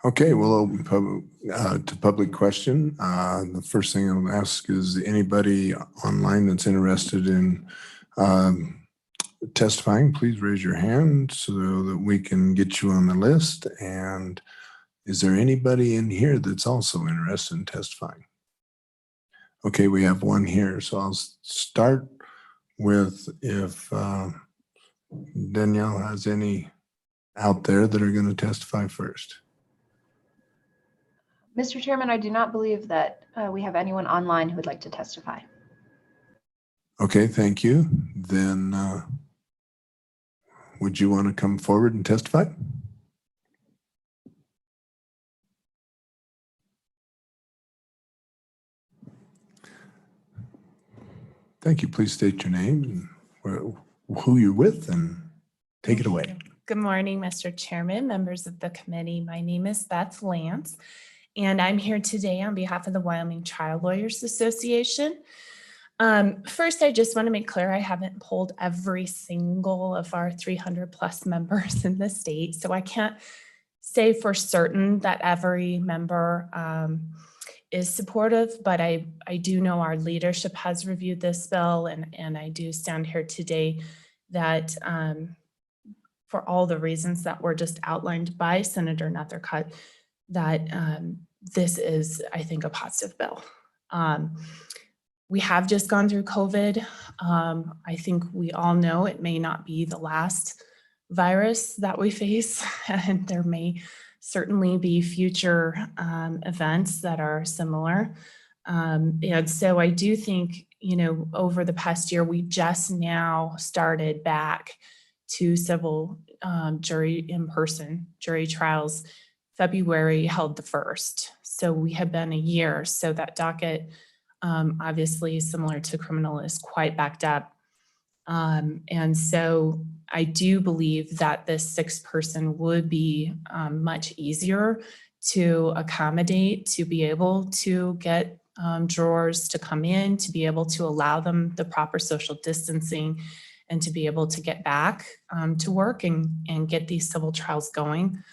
Okay, we'll open to public question. The first thing I'll ask is anybody online that's interested in testifying, please raise your hand so that we can get you on the list. And is there anybody in here that's also interested in testifying? Okay, we have one here. So I'll start with if Danielle has any out there that are going to testify first. Mr. Chairman, I do not believe that we have anyone online who would like to testify. Okay, thank you. Then would you want to come forward and testify? Thank you. Please state your name and who you're with and take it away. Good morning, Mr. Chairman, members of the committee. My name is Beth Lance, and I'm here today on behalf of the Wyoming Trial Lawyers Association. First, I just want to make clear I haven't polled every single of our 300+ members in the state, so I can't say for certain that every member is supportive, but I do know our leadership has reviewed this bill, and I do stand here today that for all the reasons that were just outlined by Senator Nethercott, that this is, I think, a positive bill. We have just gone through COVID. I think we all know it may not be the last virus that we face, and there may certainly be future events that are similar. And so I do think, over the past year, we just now started back to civil in-person jury trials. February held the first. So we have been a year. So that docket, obviously similar to criminal, is quite backed up. And so I do believe that this 6-person would be much easier to accommodate, to be able to get jurors to come in, to be able to allow them the proper social distancing, and to be able to get back to work and get these civil trials going,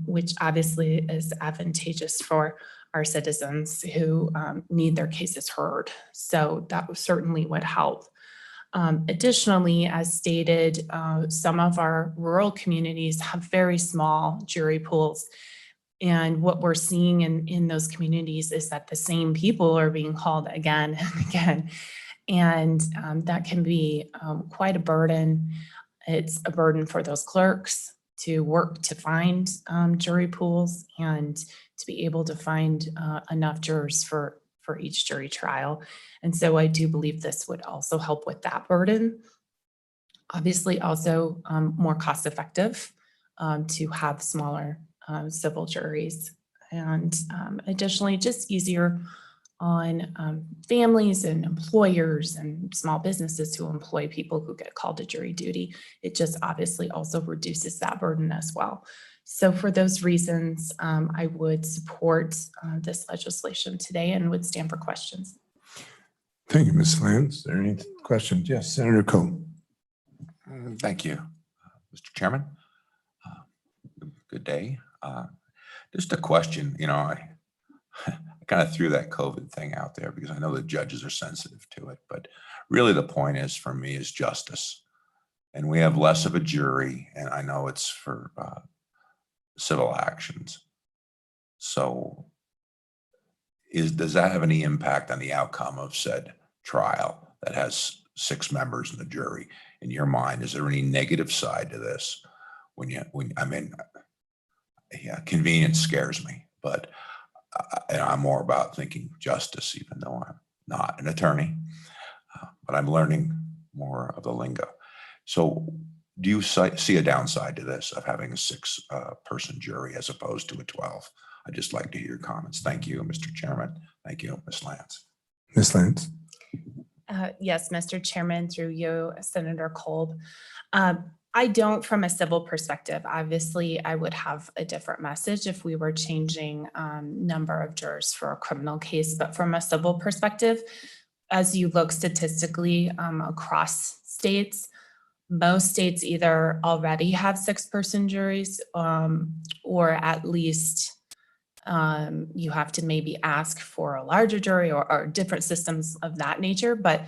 which obviously is advantageous for our citizens who need their cases heard. So that certainly would help. Additionally, as stated, some of our rural communities have very small jury pools. And what we're seeing in those communities is that the same people are being called again and again. And that can be quite a burden. It's a burden for those clerks. to work to find jury pools and to be able to find enough jurors for each jury trial. And so I do believe this would also help with that burden. Obviously, also more cost effective to have smaller civil juries, and additionally, just easier on families and employers and small businesses who employ people who get called to jury duty. It just obviously also reduces that burden as well. So for those reasons, I would support this legislation today and would stand for questions. Thank you, Ms. Lance. Are there any questions? Yes, Senator Cole. Thank you, Mr. Chairman. Good day. Just a question, I kind of threw that COVID thing out there because I know the judges are sensitive to it, but really the point is for me is justice. And we have less of a jury, and I know it's for civil actions. So does that have any impact on the outcome of said trial that has 6 members in the jury? In your mind, is there any negative side to this? Convenience scares me, but I'm more about thinking justice, even though I'm not an attorney, but I'm learning more of the lingo. So do you see a downside to this of having a 6-person jury as opposed to a 12? I'd just like to hear your comments. Thank you, Mr. Chairman. Thank you, Ms. Lance. Ms. Lance. Yes, Mr. Chairman, through you, Senator Kolb. I don't, from a civil perspective, obviously I would have a different message if we were changing number of jurors for a criminal case, but from a civil perspective, as you look statistically across states, most states either already have 6-person juries or at least you have to maybe ask for a larger jury or different systems of that nature. But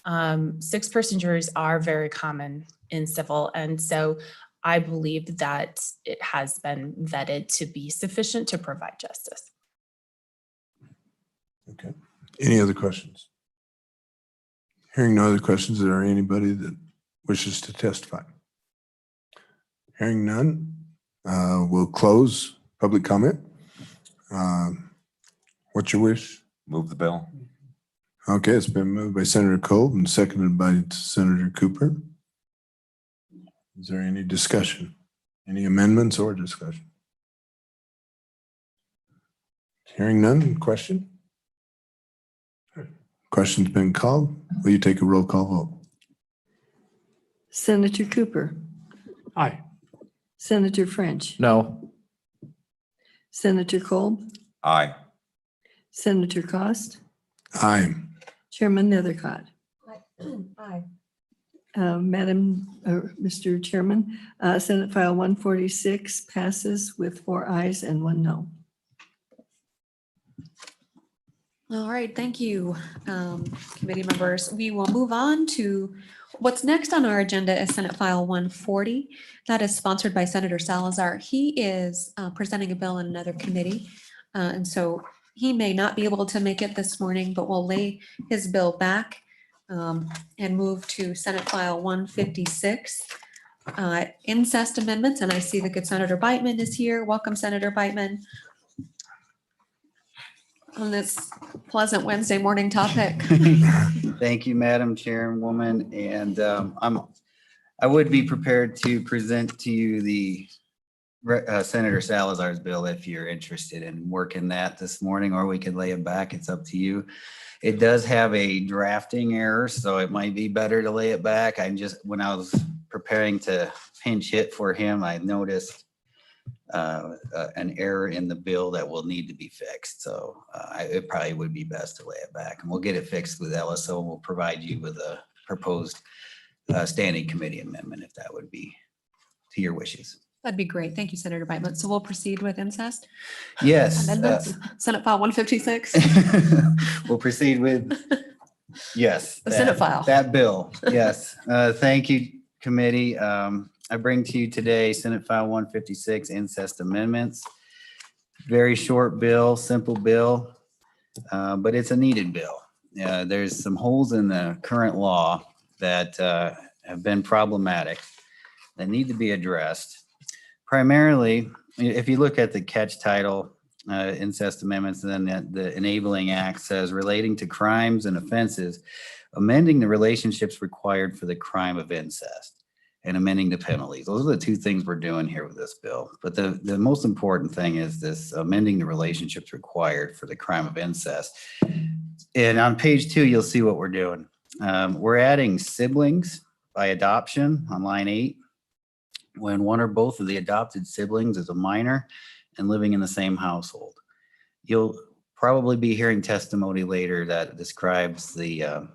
6-person juries are very common in civil. And so I believe that it has been vetted to be sufficient to provide justice. Okay. Any other questions? Hearing no other questions, is there anybody that wishes to testify? Hearing none, we'll close public comment. What's your wish? Move the bill. Okay, it's been moved by Senator Kolb and seconded by Senator Cooper. Is there any discussion? Any amendments or discussion? Hearing none, question? Question's been called. Will you take a roll call vote? Senator Cooper, Aye. Senator French, No. Senator Kolb, Aye. Senator Cost, Aye. Chairman Nethercott. Aye. Mr. Chairman, Senate File 146 passes with 4 ayes and 1 no. All right, thank you, committee members. We will move on to what's next on our agenda is Senate File 140. That is sponsored by Senator Salazar. He is presenting a bill in another committee. And so he may not be able to make it this morning, but we'll lay his bill back and move to Senate File 156. Incest amendments, and I see the good Senator Beitman is here. Welcome, Senator Beitman. On this pleasant Wednesday morning topic. Thank you, Madam Chairwoman. And I would be prepared to present to you the Senator Salazar's bill if you're interested in working that this morning, or we could lay it back. It's up to you. It does have a drafting error, so it might be better to lay it back. When I was preparing to pinch hit for him, I noticed an error in the bill that will need to be fixed. So it probably would be best to lay it back, and we'll get it fixed with LSO. We'll provide you with a proposed standing committee amendment if that would be to your wishes. That'd be great. Thank you, Senator Beitman. So we'll proceed with incest. Yes. Amendments, Senate File 156. We'll proceed with, yes. The Senate file. That bill, yes. Thank you, committee. I bring to you today Senate File 156, incest amendments. Very short bill, simple bill, but it's a needed bill. There's some holes in the current law that have been problematic that need to be addressed. primarily, if you look at the catch title, incest amendments, and then the enabling act says relating to crimes and offenses, amending the relationships required for the crime of incest and amending the penalties. Those are the two things we're doing here with this bill. But the most important thing is this amending the relationships required for the crime of incest. And on page 2, you'll see what we're doing. We're adding siblings by adoption on line 8. When one or both of the adopted siblings is a minor and living in the same household. You'll probably be hearing testimony later that describes the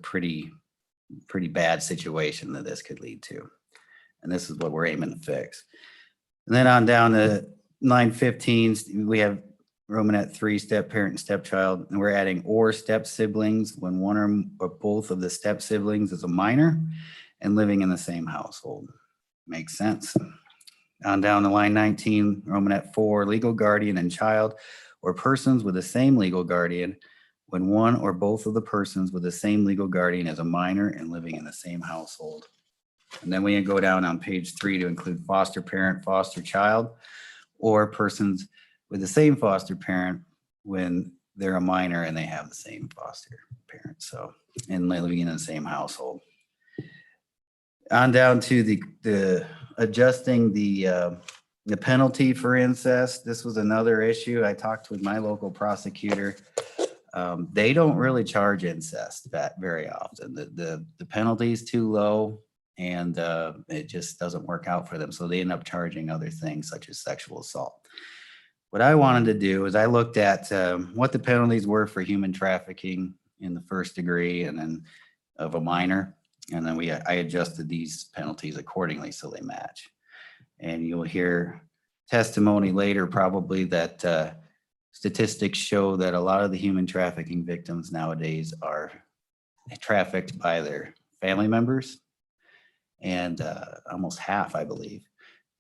pretty bad situation that this could lead to. And this is what we're aiming to fix. And then on down to line 15, we have Romanet 3, step parent and stepchild, and we're adding or step siblings when one or both of the step siblings is a minor and living in the same household. Makes sense. On down to line 19, Romanet 4, legal guardian and child, or persons with the same legal guardian when one or both of the persons with the same legal guardian is a minor and living in the same household. And then we go down on page 3 to include foster parent, foster child, or persons with the same foster parent when they're a minor and they have the same foster parent. So, and living in the same household. On down to the adjusting the penalty for incest. This was another issue. I talked with my local prosecutor. They don't really charge incest that very often. The penalty is too low and it just doesn't work out for them. So they end up charging other things such as sexual assault. What I wanted to do is I looked at what the penalties were for human trafficking in the first degree and then of a minor. And then I adjusted these penalties accordingly so they match. And you'll hear testimony later probably that statistics show that a lot of the human trafficking victims nowadays are trafficked by their family members, and almost half, I believe.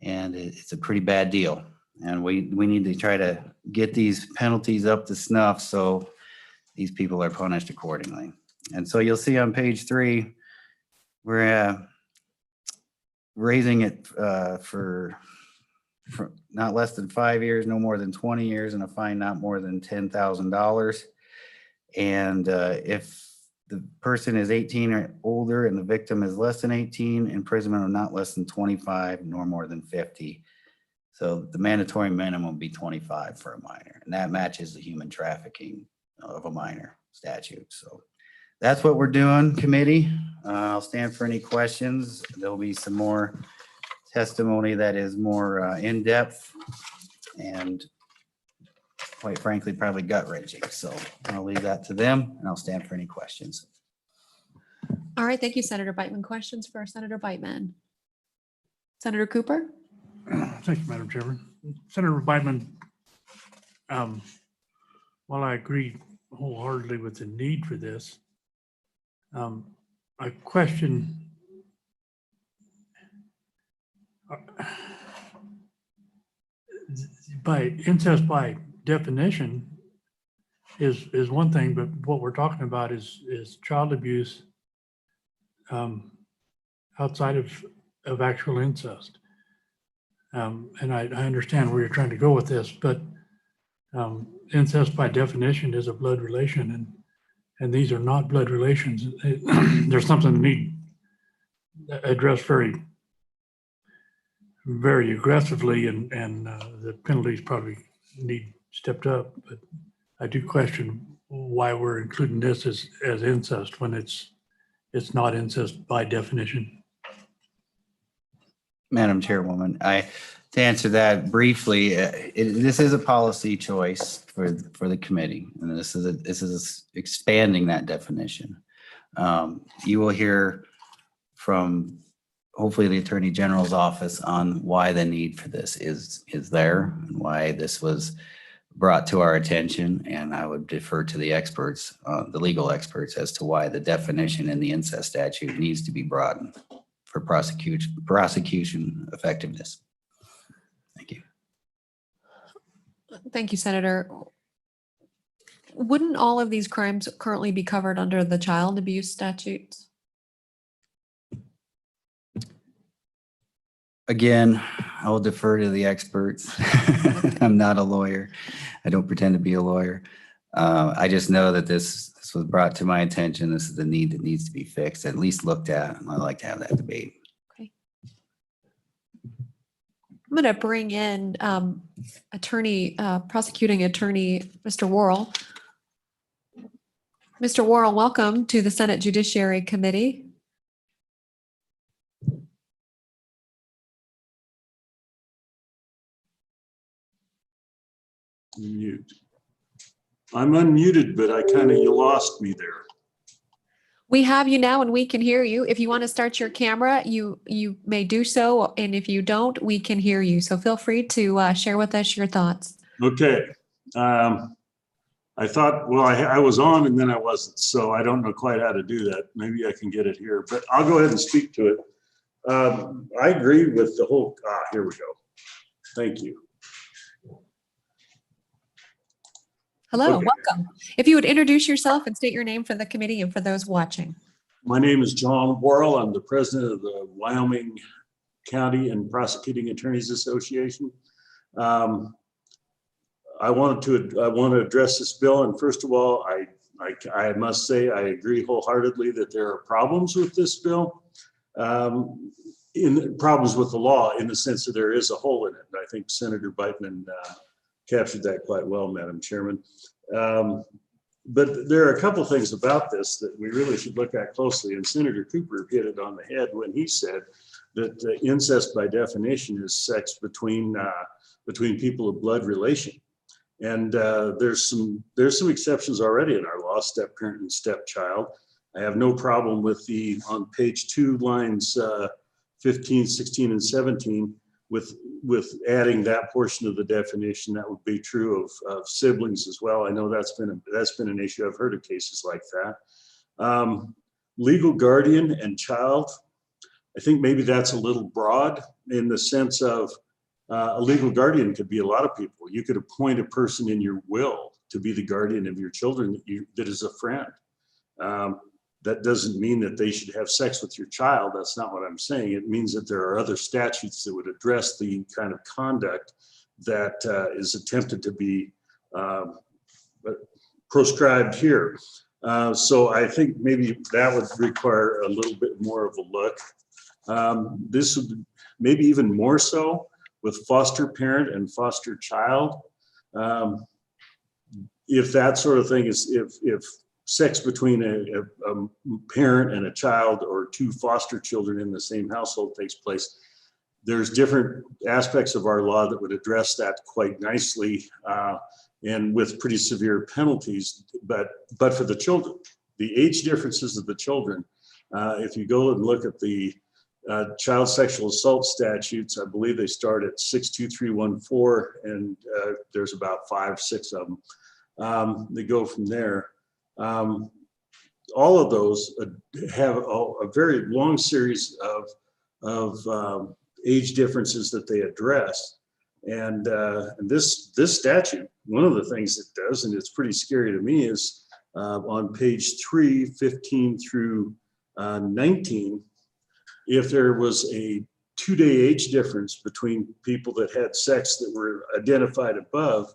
And it's a pretty bad deal. And we need to try to get these penalties up to snuff so these people are punished accordingly. And so you'll see on page 3, we're raising it for not less than 5 years, no more than 20 years, and a fine not more than $10,000. And if the person is 18 or older and the victim is less than 18, imprisonment of not less than 25 nor more than 50. So the mandatory minimum would be 25 for a minor, and that matches the human trafficking of a minor statute. So that's what we're doing, committee. I'll stand for any questions. There'll be some more testimony that is more in-depth and quite frankly, probably gut-wrenching. So I'll leave that to them and I'll stand for any questions. All right, thank you, Senator Beitman. Questions for Senator Beitman? Senator Cooper? Thank you, Madam Chairman. Senator Beitman, while I agree wholeheartedly with the need for this, I question by incest by definition is one thing, but what we're talking about is child abuse outside of actual incest. And I understand where you're trying to go with this, but incest by definition is a blood relation, and these are not blood relations. There's something that need addressed very aggressively, and the penalties probably need stepped up. But I do question why we're including this as incest when it's not incest by definition. Madam Chairwoman, to answer that briefly, this is a policy choice for the committee, and this is expanding that definition. You will hear from hopefully the Attorney General's office on why the need for this is there and why this was brought to our attention. And I would defer to the experts, the legal experts, as to why the definition in the incest statute needs to be broadened for prosecution effectiveness. Thank you. Thank you, Senator. Wouldn't all of these crimes currently be covered under the child abuse statutes? Again, I will defer to the experts. I'm not a lawyer. I don't pretend to be a lawyer. I just know that this was brought to my attention. This is the need that needs to be fixed, at least looked at. And I'd like to have that debate. Okay. I'm going to bring in prosecuting attorney, Mr. Worrell. Mr. Worrell, welcome to the Senate Judiciary Committee. Mute. I'm unmuted, but you lost me there. We have you now and we can hear you. If you want to start your camera, you may do so. And if you don't, we can hear you. So feel free to share with us your thoughts. Okay. I thought, well, I was on and then I wasn't, so I don't know quite how to do that. Maybe I can get it here, but I'll go ahead and speak to it. I agree with the whole, here we go. Thank you. Hello, Okay. welcome. If you would introduce yourself and state your name for the committee and for those watching. My name is John Worrell. I'm the president of the Wyoming County and Prosecuting Attorneys Association. I want to address this bill, and first of all, I must say I agree wholeheartedly that there are problems with this bill. Problems with the law in the sense that there is a hole in it. And I think Senator Beitman captured that quite well, Madam Chairman. But there are a couple of things about this that we really should look at closely. And Senator Cooper hit it on the head when he said that incest by definition is sex between people of blood relation. And there's some exceptions already in our law, step parent and stepchild. I have no problem with on page 2, lines 15, 16, and 17 with adding that portion of the definition. That would be true of siblings as well. I know that's been an issue. I've heard of cases like that. Legal guardian and child, I think maybe that's a little broad in the sense of a legal guardian could be a lot of people. You could appoint a person in your will to be the guardian of your children that is a friend. That doesn't mean that they should have sex with your child. That's not what I'm saying. It means that there are other statutes that would address the kind of conduct that is attempted to be proscribed here. So I think maybe that would require a little bit more of a look. This would maybe even more so with foster parent and foster child. If that sort of thing is, if sex between a parent and a child or two foster children in the same household takes place, there's different aspects of our law that would address that quite nicely and with pretty severe penalties, but for the children. The age differences of the children, if you go and look at the child sexual assault statutes, I believe they start at 62314 and there's about 5, 6 of them. They go from there. All of those have a very long series of age differences that they address. And this statute, one of the things it does, and it's pretty scary to me, is on page 3, 15 through 19, if there was a 2-day age difference between people that had sex that were identified above,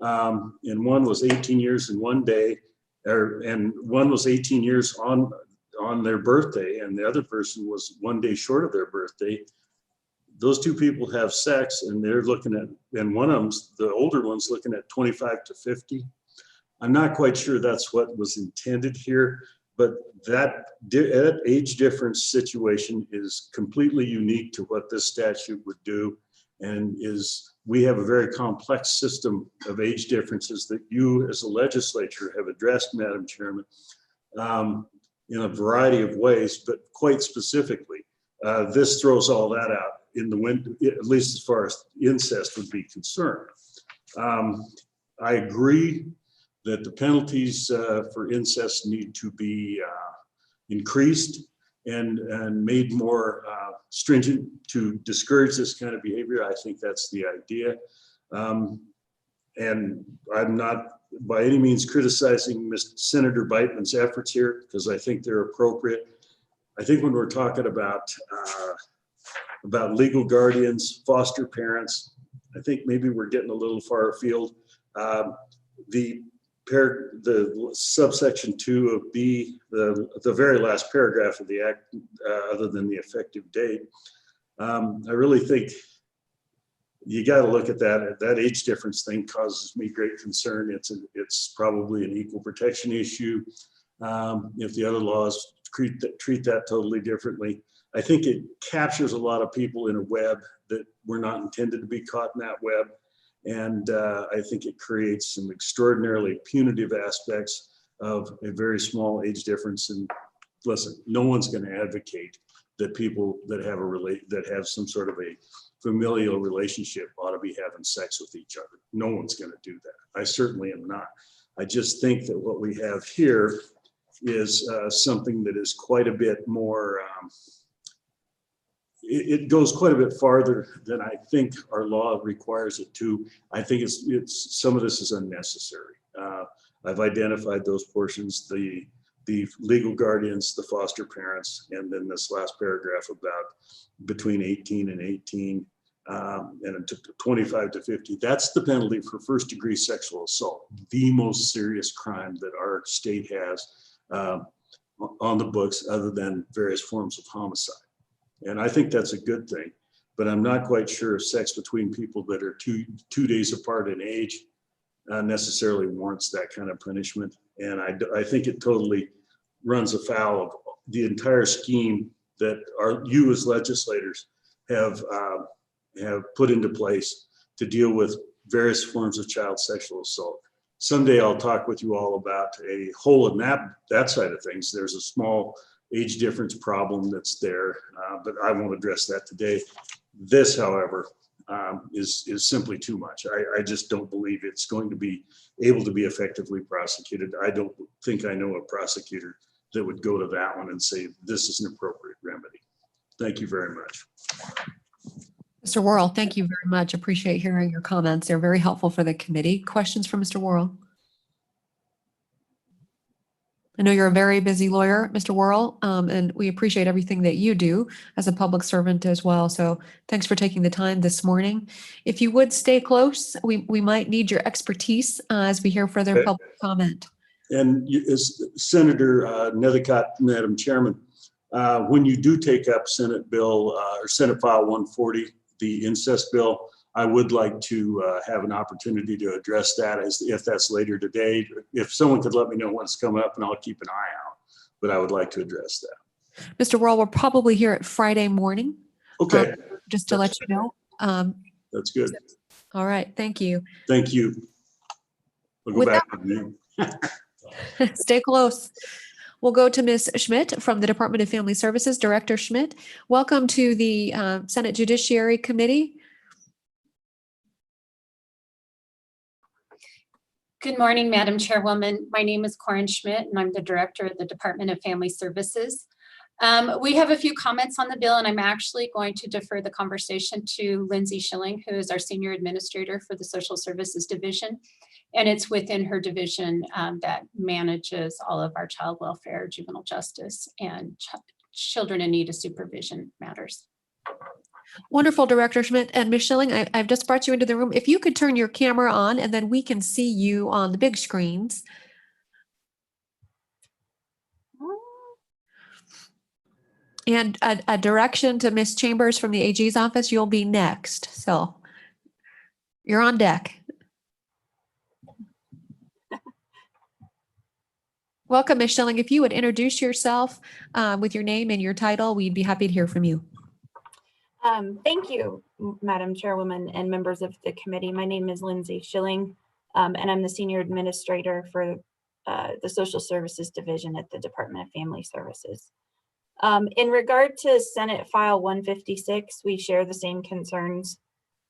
and one was 18 years in one day, and one was 18 years on their birthday, and the other person was 1 day short of their birthday, those two people have sex, and they're looking at, and one of them's, the older one's looking at 25 to 50. I'm not quite sure that's what was intended here, but that age difference situation is completely unique to what this statute would do, and we have a very complex system of age differences that you as a legislature have addressed, Madam Chairman, in a variety of ways, but quite specifically, this throws all that out in the window, at least as far as incest would be concerned. I agree that the penalties for incest need to be increased and made more stringent to discourage this kind of behavior. I think that's the idea. And I'm not by any means criticizing Senator Beitman's efforts here, because I think they're appropriate. I think when we're talking about about legal guardians, foster parents. I think maybe we're getting a little far afield. The subsection 2 of B, the very last paragraph of the act, other than the effective date, I really think you got to look at that. That age difference thing causes me great concern. It's probably an equal protection issue. If the other laws treat that totally differently, I think it captures a lot of people in a web that were not intended to be caught in that web. And I think it creates some extraordinarily punitive aspects of a very small age difference. And listen, no one's going to advocate that people that have some sort of a familial relationship ought to be having sex with each other. No one's going to do that. I certainly am not. I just think that what we have here is something that is quite a bit more, it goes quite a bit farther than I think our law requires it to. I think some of this is unnecessary. I've identified those portions, the legal guardians, the foster parents, and then this last paragraph about between 18 and 18, and it took 25 to 50. That's the penalty for first-degree sexual assault, the most serious crime that our state has on the books, other than various forms of homicide. And I think that's a good thing, but I'm not quite sure if sex between people that are two days apart in age necessarily warrants that kind of punishment. And I think it totally runs afoul of the entire scheme that you as legislators have put into place to deal with various forms of child sexual assault. Someday I'll talk with you all about a hole in that side of things. There's a small age difference problem that's there, but I won't address that today. This, however, is simply too much. I just don't believe it's going to be able to be effectively prosecuted. I don't think I know a prosecutor that would go to that one and say, this is an appropriate remedy. Thank you very much. Mr. Worrell, thank you very much. Appreciate hearing your comments. They're very helpful for the committee. Questions for Mr. Worrell? I know you're a very busy lawyer, Mr. Worrell, and we appreciate everything that you do as a public servant as well. So thanks for taking the time this morning. If you would stay close, we might need your expertise as we hear further Okay. public comment. And as Senator Nethercott, Madam Chairman, when you do take up Senate Bill or Senate File 140, the incest bill, I would like to have an opportunity to address that if that's later today. If someone could let me know when it's coming up, and I'll keep an eye out, but I would like to address that. Mr. Worrell, we're probably here at Friday morning. Okay. Just to let you know. That's good. All right. Thank you. Thank you. We'll go With back to you. Stay close. We'll go to Ms. Schmidt from the Department of Family Services. Director Schmidt, welcome to the Senate Judiciary Committee. Good morning, Madam Chairwoman. My name is Corin Schmidt, and I'm the Director of the Department of Family Services. We have a few comments on the bill, and I'm actually going to defer the conversation to Lindsay Schilling, who is our Senior Administrator for the Social Services Division. And it's within her division that manages all of our child welfare, juvenile justice, and children in need of supervision matters. Wonderful, Director Schmidt. And Ms. Schilling, I've just brought you into the room. If you could turn your camera on, and then we can see you on the big screens. And a direction to Ms. Chambers from the AG's office, you'll be next. So you're on deck. Welcome, Ms. Schilling. If you would introduce yourself with your name and your title, we'd be happy to hear from you. Thank you, Madam Chairwoman and members of the committee. My name is Lindsay Schilling, and I'm the Senior Administrator for the Social Services Division at the Department of Family Services. In regard to Senate File 156, we share the same concerns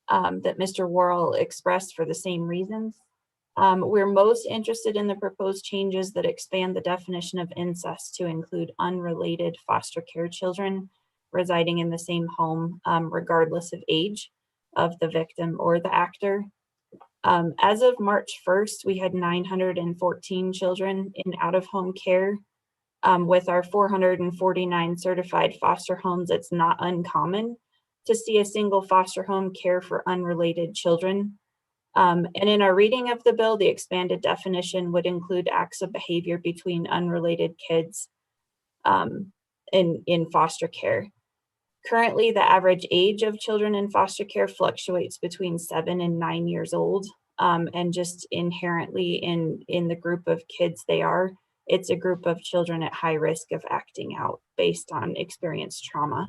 that Mr. Worrell expressed for the same reasons. We're most interested in the proposed changes that expand the definition of incest to include unrelated foster care children residing in the same home, regardless of age of the victim or the actor. As of March 1st, we had 914 children in out-of-home care. With our 449 certified foster homes, it's not uncommon to see a single foster home care for unrelated children. And in our reading of the bill, the expanded definition would include acts of behavior between unrelated kids in foster care. Currently, the average age of children in foster care fluctuates between 7 and 9 years old. And just inherently in the group of kids it's a group of children at high risk of acting out based on experienced trauma.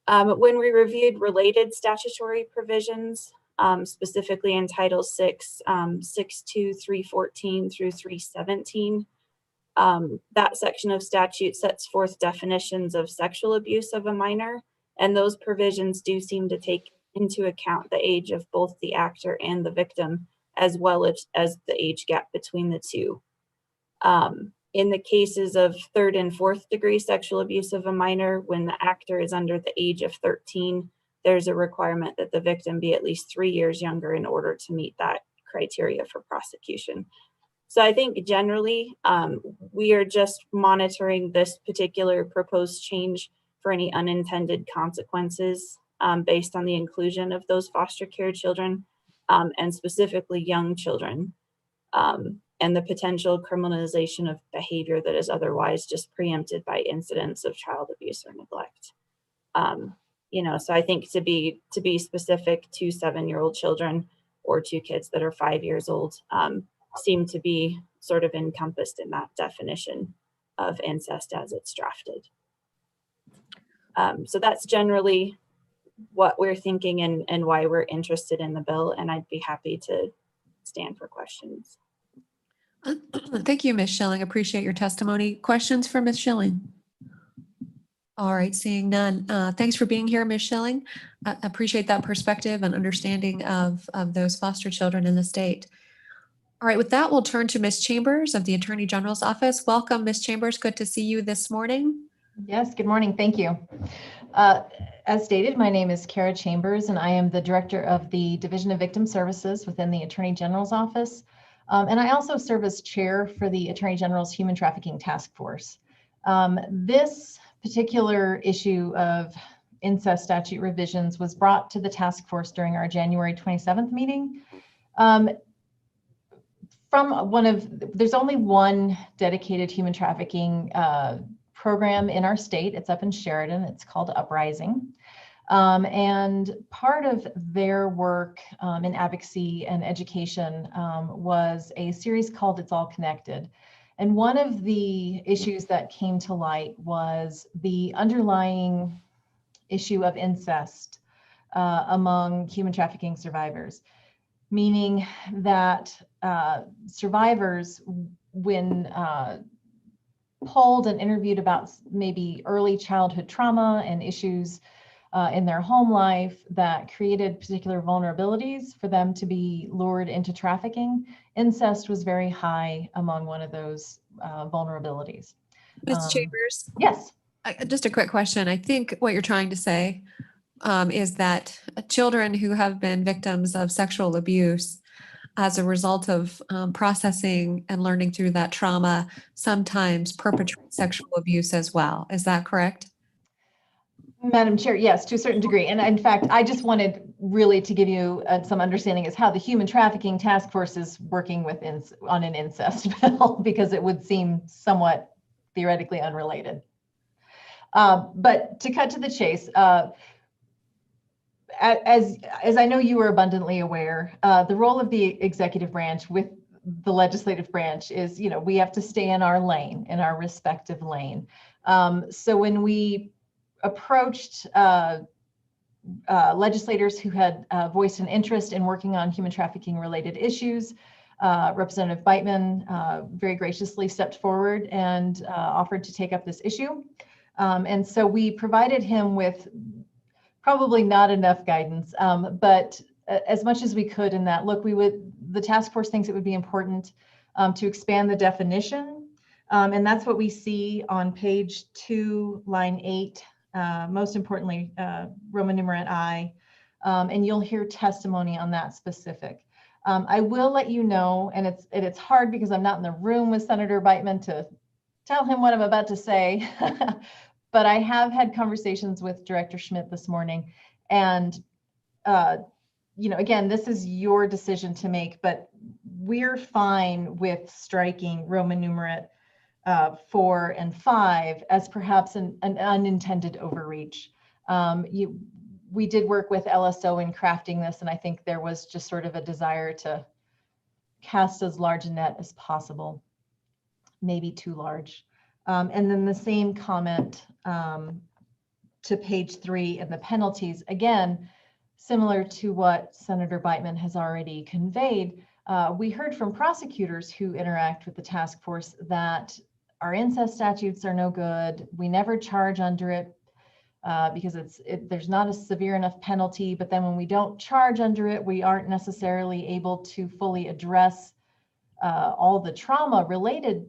When we reviewed related statutory provisions, specifically in Title 6, 6.2, 314 through 317, that section of statute sets forth definitions of sexual abuse of a minor, and those provisions do seem to take into account the age of both the actor and the victim, as well as the age gap between the two. In the cases of 3rd and 4th degree sexual abuse of a minor, when the actor is under the age of 13, there's a requirement that the victim be at least 3 years younger in order to meet that criteria for prosecution. So I think generally, we are just monitoring this particular proposed change for any unintended consequences based on the inclusion of those foster care children and specifically young children. And the potential criminalization of behavior that is otherwise just preempted by incidents of child abuse or neglect. So I think to be specific to 7-year-old children or to kids that are 5 years old seem to be sort of encompassed in that definition of incest as it's drafted. So that's generally what we're thinking and why we're interested in the bill, and I'd be happy to stand for questions. Thank you, Ms. Schilling. Appreciate your testimony. Questions for Ms. Schilling? All right, seeing none. Thanks for being here, Ms. Schilling. I appreciate that perspective and understanding of those foster children in the state. All right, with that, we'll turn to Ms. Chambers of the Attorney General's Office. Welcome, Ms. Chambers. Good to see you this morning. Yes, good morning. Thank you. As stated, my name is Kara Chambers, and I am the Director of the Division of Victim Services within the Attorney General's Office. And I also serve as Chair for the Attorney General's Human Trafficking Task Force. This particular issue of incest statute revisions was brought to the task force during our January 27th meeting. There's only one dedicated human trafficking program in our state. It's up in Sheridan. It's called Uprising. And part of their work in advocacy and education was a series called It's All Connected. And one of the issues that came to light was the underlying issue of incest among human trafficking survivors, meaning that survivors, when polled and interviewed about maybe early childhood trauma and issues in their home life that created particular vulnerabilities for them to be lured into trafficking, incest was very high among one of those vulnerabilities. Ms. Chambers? Yes. Just a quick question. I think what you're trying to say is that children who have been victims of sexual abuse as a result of processing and learning through that trauma sometimes perpetrate sexual abuse as well. Is that correct? Madam Chair, yes, to a certain degree. And in fact, I just wanted really to give you some understanding as how the Human Trafficking Task Force is working with on an incest bill, because it would seem somewhat theoretically unrelated. But to cut to the chase, as I know you are abundantly aware, the role of the executive branch with the legislative branch is, we have to stay in our lane, in our respective lane. So when we approached legislators who had voiced an interest in working on human trafficking related issues, Representative Beitman very graciously stepped forward and offered to take up this issue. And so we provided him with probably not enough guidance, but as much as we could in that, look, the task force thinks it would be important to expand the definition. And that's what we see on page 2, line 8, most importantly, Roman numeral I, and you'll hear testimony on that specific. I will let you know, and it's hard because I'm not in the room with Senator Beitman to tell him what I'm about to say, but I have had conversations with Director Schmidt this morning, and again, this is your decision to make, but we're fine with striking Roman numeral 4 and 5 as perhaps an unintended overreach. We did work with LSO in crafting this, and I think there was just sort of a desire to cast as large a net as possible, maybe too large. And then the same comment to page 3 and the penalties, again, similar to what Senator Beitman has already conveyed. We heard from prosecutors who interact with the task force that our incest statutes are no good. We never charge under it because there's not a severe enough penalty. But then when we don't charge under it, we aren't necessarily able to fully address all the trauma related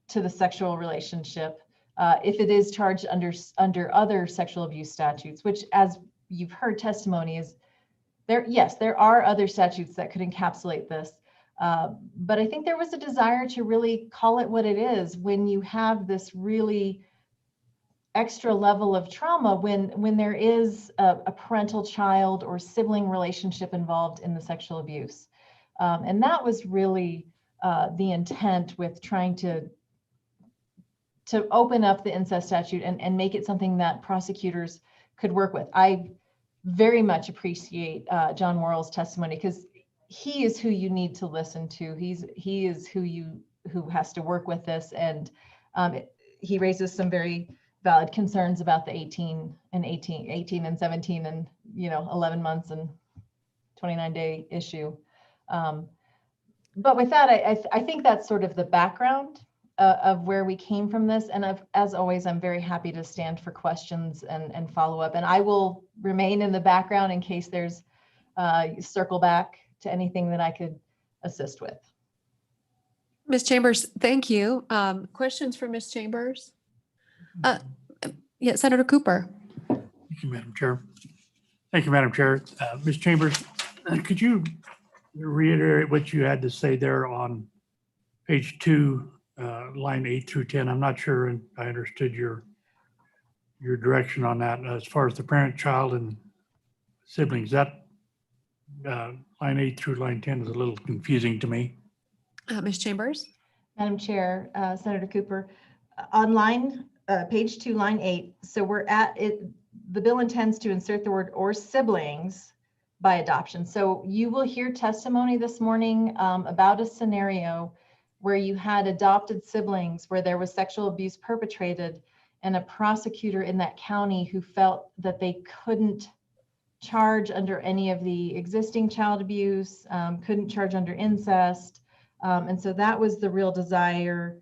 to the sexual relationship if it is charged under other sexual abuse statutes, which, as you've heard testimony, is there. Yes, there are other statutes that could encapsulate this. But I think there was a desire to really call it what it is when you have this really extra level of trauma when there is a parental child or sibling relationship involved in the sexual abuse. And that was really the intent with trying to open up the incest statute and make it something that prosecutors could work with. I very much appreciate John Worrell's testimony, because he is who you need to listen to. He is who has to work with this, and he raises some very valid concerns about the 18 and 17 and 11 months and 29-day issue. But with that, I think that's sort of the background of where we came from this. And as always, I'm very happy to stand for questions and follow up. And I will remain in the background in case there's circle back to anything that I could assist with. Ms. Chambers, thank you. Questions for Ms. Chambers? Yeah, Senator Cooper. Thank you, Madam Chair. Thank you, Madam Chair. Ms. Chambers, could you reiterate what you had to say there on page 2, line 8 through 10? I'm not sure I understood your direction on that as far as the parent, child, and siblings. That line 8 through line 10 is a little confusing to me. Ms. Chambers? Madam Chair, Senator Cooper, on page 2, line 8, so we're at it. The bill intends to insert the word "or siblings" by adoption. So you will hear testimony this morning about a scenario where you had adopted siblings where there was sexual abuse perpetrated, and a prosecutor in that county who felt that they couldn't charge under any of the existing child abuse, couldn't charge under incest. And so that was the real desire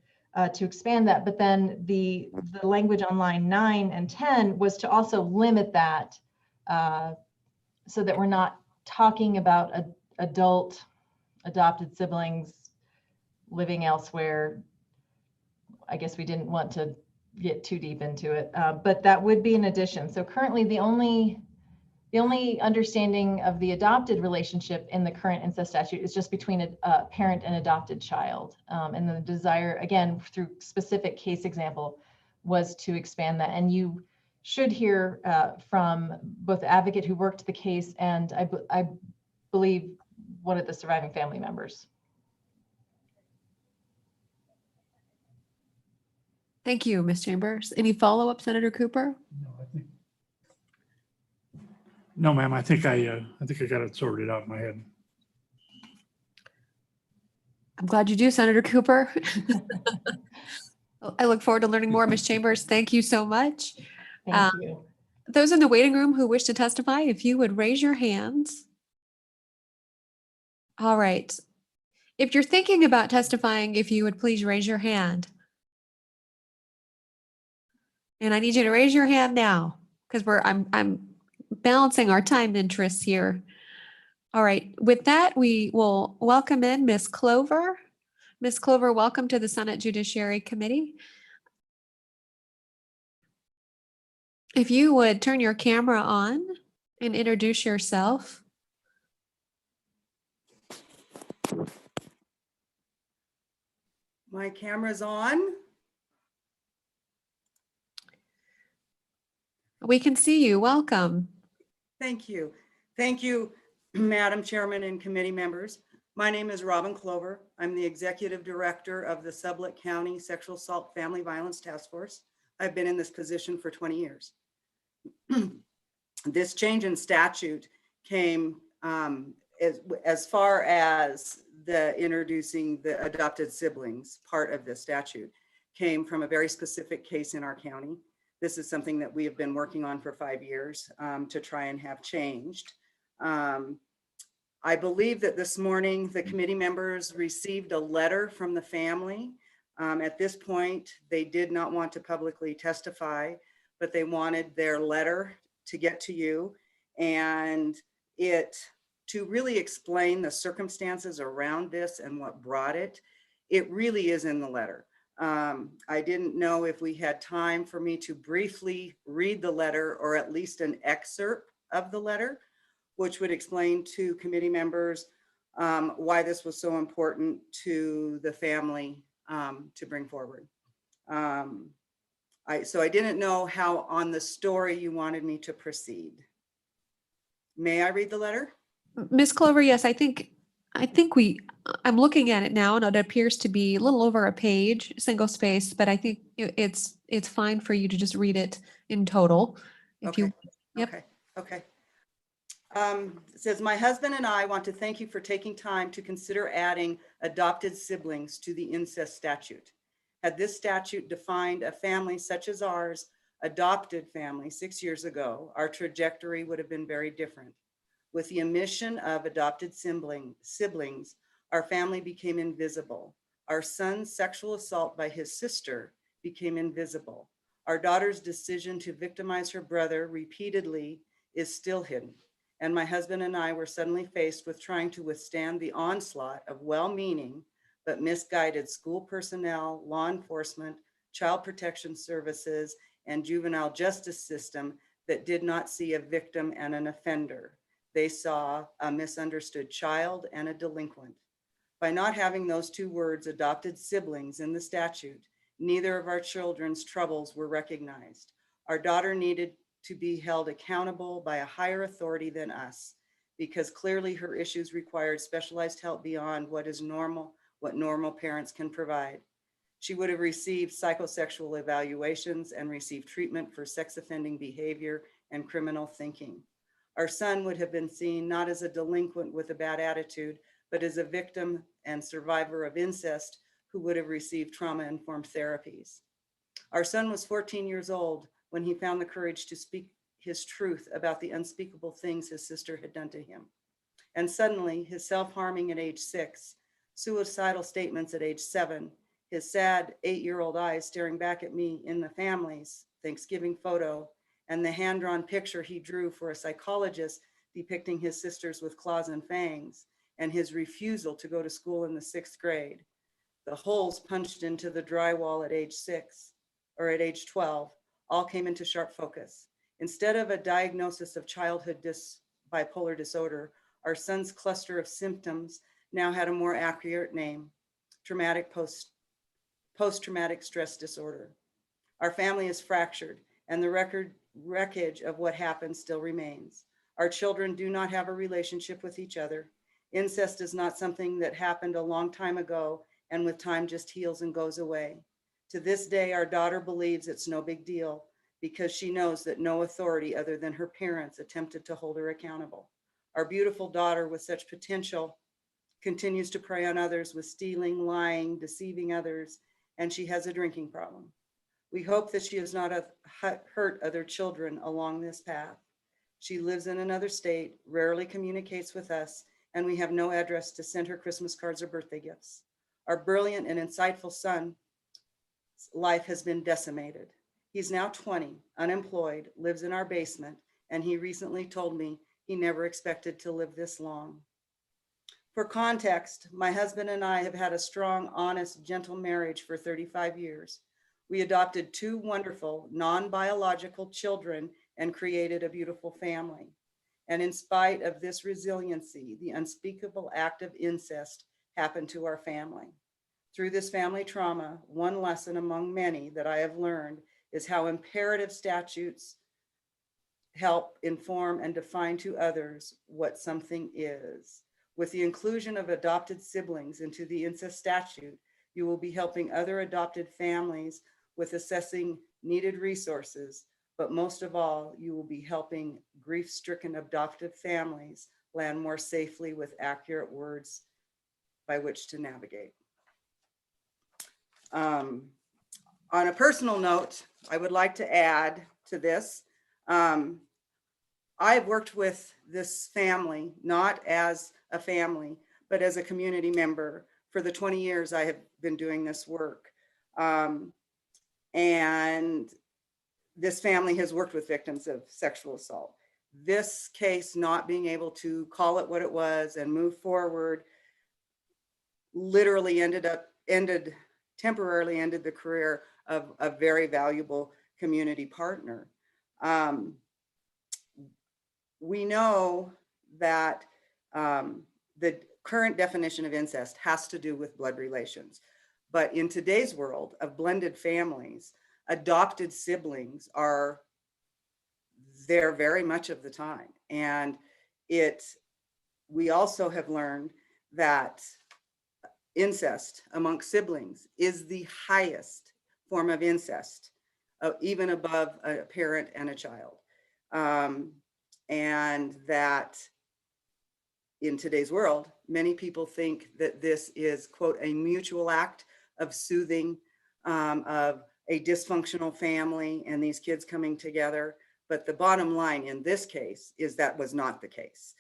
to expand that. But then the language on line 9 and 10 was to also limit that so that we're not talking about adult adopted siblings living elsewhere. I guess we didn't want to get too deep into it, but that would be an addition. So currently the only understanding of the adopted relationship in the current incest statute is just between a parent and adopted child. And the desire, again, through specific case example, was to expand that. And you should hear from both the advocate who worked the case and I believe one of the surviving family members. Thank you, Ms. Chambers. Any follow-up, Senator Cooper? No, ma'am. I think I got it sorted out in my head. I'm glad you do, Senator Cooper. I look forward to learning more, Ms. Chambers. Thank you so much. Thank you. Those in the waiting room who wish to testify, if you would raise your hands. All right. If you're thinking about testifying, if you would please raise your hand. And I need you to raise your hand now because I'm balancing our time interests here. All right. With that, we will welcome in Ms. Clover. Ms. Clover, welcome to the Senate Judiciary Committee. If you would turn your camera on and introduce yourself. My camera's on. We can see you. Welcome. Thank you. Thank you, Madam Chairman and committee members. My name is Robin Clover. I'm the Executive Director of the Sublette County Sexual Assault Family Violence Task Force. I've been in this position for 20 years. This change in statute came as far as the introducing the adopted siblings part of the statute came from a very specific case in our county. This is something that we have been working on for 5 years to try and have changed. I believe that this morning the committee members received a letter from the family. At this point, they did not want to publicly testify, but they wanted their letter to get to you and to really explain the circumstances around this and what brought it. It really is in the letter. I didn't know if we had time for me to briefly read the letter or at least an excerpt of the letter, which would explain to committee members why this was so important to the family to bring forward. So I didn't know how on the story you wanted me to proceed. May I read the letter? Ms. Clover, yes, I'm looking at it now and it appears to be a little over a page, single space, but I think it's fine for you to just read it in total. Okay. Okay. It says, my husband and I want to thank you for taking time to consider adding adopted siblings to the incest statute. Had this statute defined a family such as ours, adopted family 6 years ago, our trajectory would have been very different. With the omission of adopted siblings, our family became invisible. Our son's sexual assault by his sister became invisible. Our daughter's decision to victimize her brother repeatedly is still hidden. And my husband and I were suddenly faced with trying to withstand the onslaught of well-meaning but misguided school personnel, law enforcement, child protection services, and juvenile justice system that did not see a victim and an offender. They saw a misunderstood child and a delinquent. By not having those two words, adopted siblings, in the statute, neither of our children's troubles were recognized. Our daughter needed to be held accountable by a higher authority than us, because clearly her issues required specialized help beyond what normal parents can provide. She would have received psychosexual evaluations and received treatment for sex offending behavior and criminal thinking. Our son would have been seen not as a delinquent with a bad attitude, but as a victim and survivor of incest who would have received trauma-informed therapies. Our son was 14 years old when he found the courage to speak his truth about the unspeakable things his sister had done to him. And suddenly, his self-harming at age 6, suicidal statements at age 7, his sad 8-year-old eyes staring back at me in the family's Thanksgiving photo, and the hand-drawn picture he drew for a psychologist depicting his sisters with claws and fangs, and his refusal to go to school in the 6th grade. The holes punched into the drywall at age 6 or at age 12 all came into sharp focus. Instead of a diagnosis of childhood bipolar disorder, our son's cluster of symptoms now had a more accurate name: traumatic post-traumatic stress disorder. Our family is fractured, and the wreckage of what happened still remains. Our children do not have a relationship with each other. Incest is not something that happened a long time ago and with time just heals and goes away. To this day, our daughter believes it's no big deal because she knows that no authority other than her parents attempted to hold her accountable. Our beautiful daughter with such potential continues to prey on others with stealing, lying, deceiving others, and she has a drinking problem. We hope that she has not hurt other children along this path. She lives in another state, rarely communicates with us, and we have no address to send her Christmas cards or birthday gifts. Our brilliant and insightful son's life has been decimated. He's now 20, unemployed, lives in our basement, and he recently told me he never expected to live this long. For context, my husband and I have had a strong, honest, gentle marriage for 35 years. We adopted 2 wonderful, non-biological children and created a beautiful family. And in spite of this resiliency, the unspeakable act of incest happened to our family. Through this family trauma, one lesson among many that I have learned is how imperative statutes help inform and define to others what something is. With the inclusion of adopted siblings into the incest statute, you will be helping other adopted families with assessing needed resources, but most of all, you will be helping grief-stricken adoptive families land more safely with accurate words by which to navigate. On a personal note, I would like to add to this. I've worked with this family, not as a family, but as a community member for the 20 years I have been doing this work. And this family has worked with victims of sexual assault. This case not being able to call it what it was and move forward literally temporarily ended the career of a very valuable community partner. We know that the current definition of incest has to do with blood relations. But in today's world of blended families, adopted siblings are there very much of the time. And we also have learned that incest amongst siblings is the highest form of incest, even above a parent and a child. And that in today's world, many people think that this is, quote, a mutual act of soothing of a dysfunctional family and these kids coming together. But the bottom line in this case is that was not the case.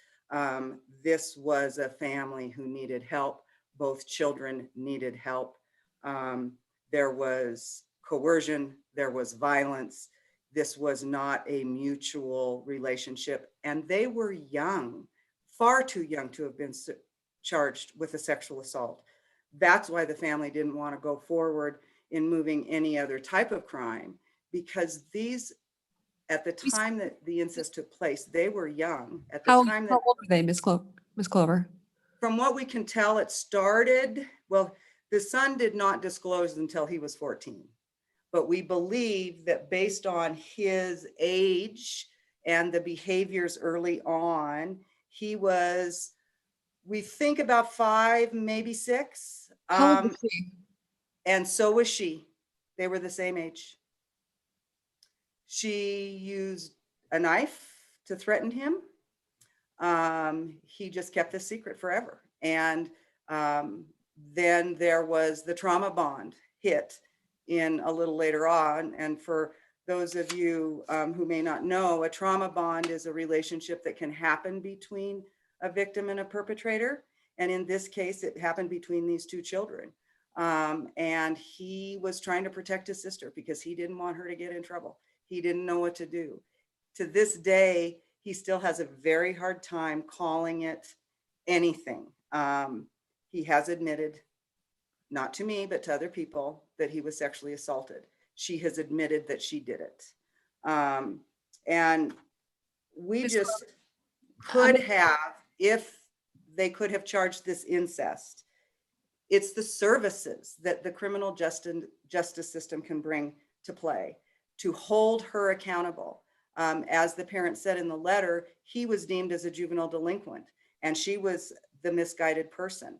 This was a family who needed help. Both children needed help. There was coercion, there was violence. This was not a mutual relationship. And they were young, far too young to have been charged with a sexual assault. That's why the family didn't want to go forward in moving any other type of crime, because these, at the time that the incest took place, they were young. At the time that, How old were they, Ms. Clover? from what we can tell, it started, well, the son did not disclose until he was 14. But we believe that based on his age and the behaviors early on, he was, we think about 5, maybe 6. How old was she? And so was she. They were the same age. She used a knife to threaten him. He just kept this secret forever. And then there was the trauma bond hit in a little later on. And for those of you who may not know, a trauma bond is a relationship that can happen between a victim and a perpetrator. And in this case, it happened between these two children. And he was trying to protect his sister because he didn't want her to get in trouble. He didn't know what to do. To this day, he still has a very hard time calling it anything. He has admitted, not to me, but to other people, that he was sexually assaulted. She has admitted that she did it. And we just could have, if they could have charged this incest, it's the services that the criminal justice system can bring to play to hold her accountable. As the parent said in the letter, he was deemed as a juvenile delinquent and she was the misguided person.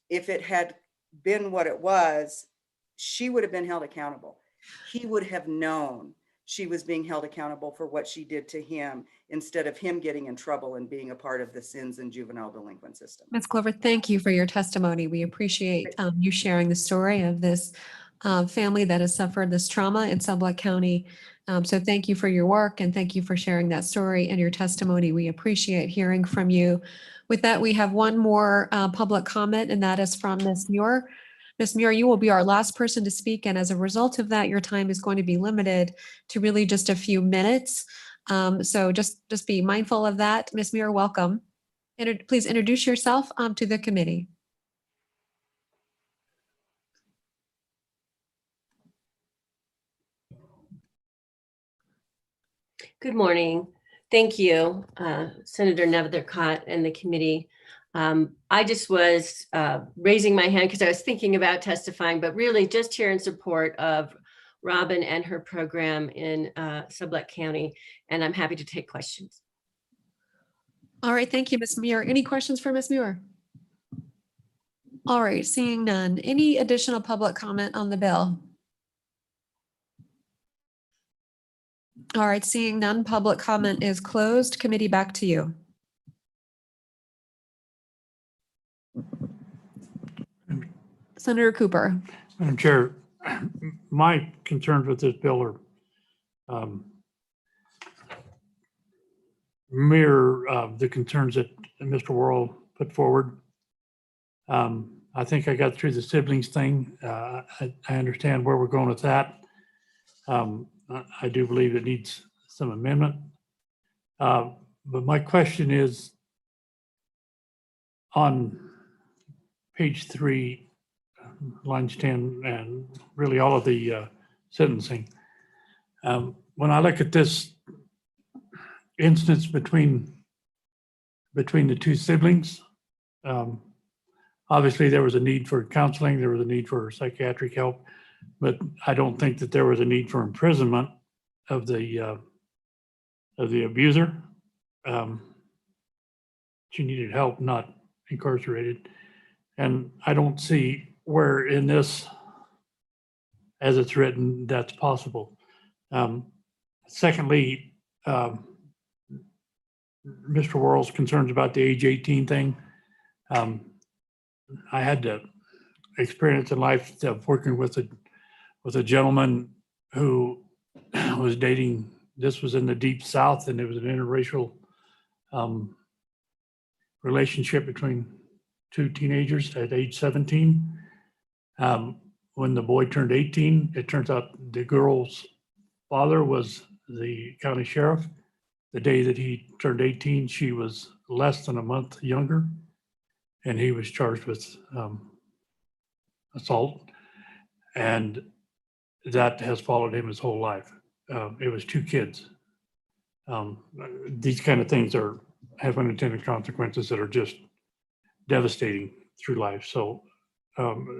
If it had been what it was, she would have been held accountable. He would have known she was being held accountable for what she did to him instead of him getting in trouble and being a part of the sins and juvenile delinquent system. Ms. Clover, thank you for your testimony. We appreciate you sharing the story of this family that has suffered this trauma in Sublette County. So thank you for your work and thank you for sharing that story and your testimony. We appreciate hearing from you. With that, we have one more public comment, and that is from Ms. Muir. Ms. Muir, you will be our last person to speak, and as a result of that, your time is going to be limited to really just a few minutes. So just be mindful of that. Ms. Muir, welcome. Please introduce yourself to the committee. Good morning. Thank you, Senator Nethercott and the committee. I just was raising my hand because I was thinking about testifying, but really just here in support of Robin and her program in Sublette County, and I'm happy to take questions. All right, thank you, Ms. Muir. Any questions for Ms. Muir? All right, seeing none. Any additional public comment on the bill? All right, seeing none, public comment is closed. Committee, back to you. Senator Cooper. Madam Chair, my concerns with this bill are mirror the concerns that Mr. Worrell put forward. I think I got through the siblings thing. I understand where we're going with that. I do believe it needs some amendment. But my question is on page 3, lines 10, and really all of the sentencing. When I look at this instance between the two siblings, obviously there was a need for counseling, there was a need for psychiatric help, but I don't think that there was a need for imprisonment of the abuser. She needed help, not incarcerated. And I don't see where in this, as it's written, that's possible. Secondly, Mr. Worrell's concerns about the age 18 thing. I had the experience in life of working with a gentleman who was dating. This was in the Deep South, and it was an interracial relationship between two teenagers at age 17. When the boy turned 18, it turns out the girl's father was the county sheriff. The day that he turned 18, she was less than a month younger, and he was charged with assault, and that has followed him his whole life. It was 2 kids. These kind of things have unintended consequences that are just devastating through life. So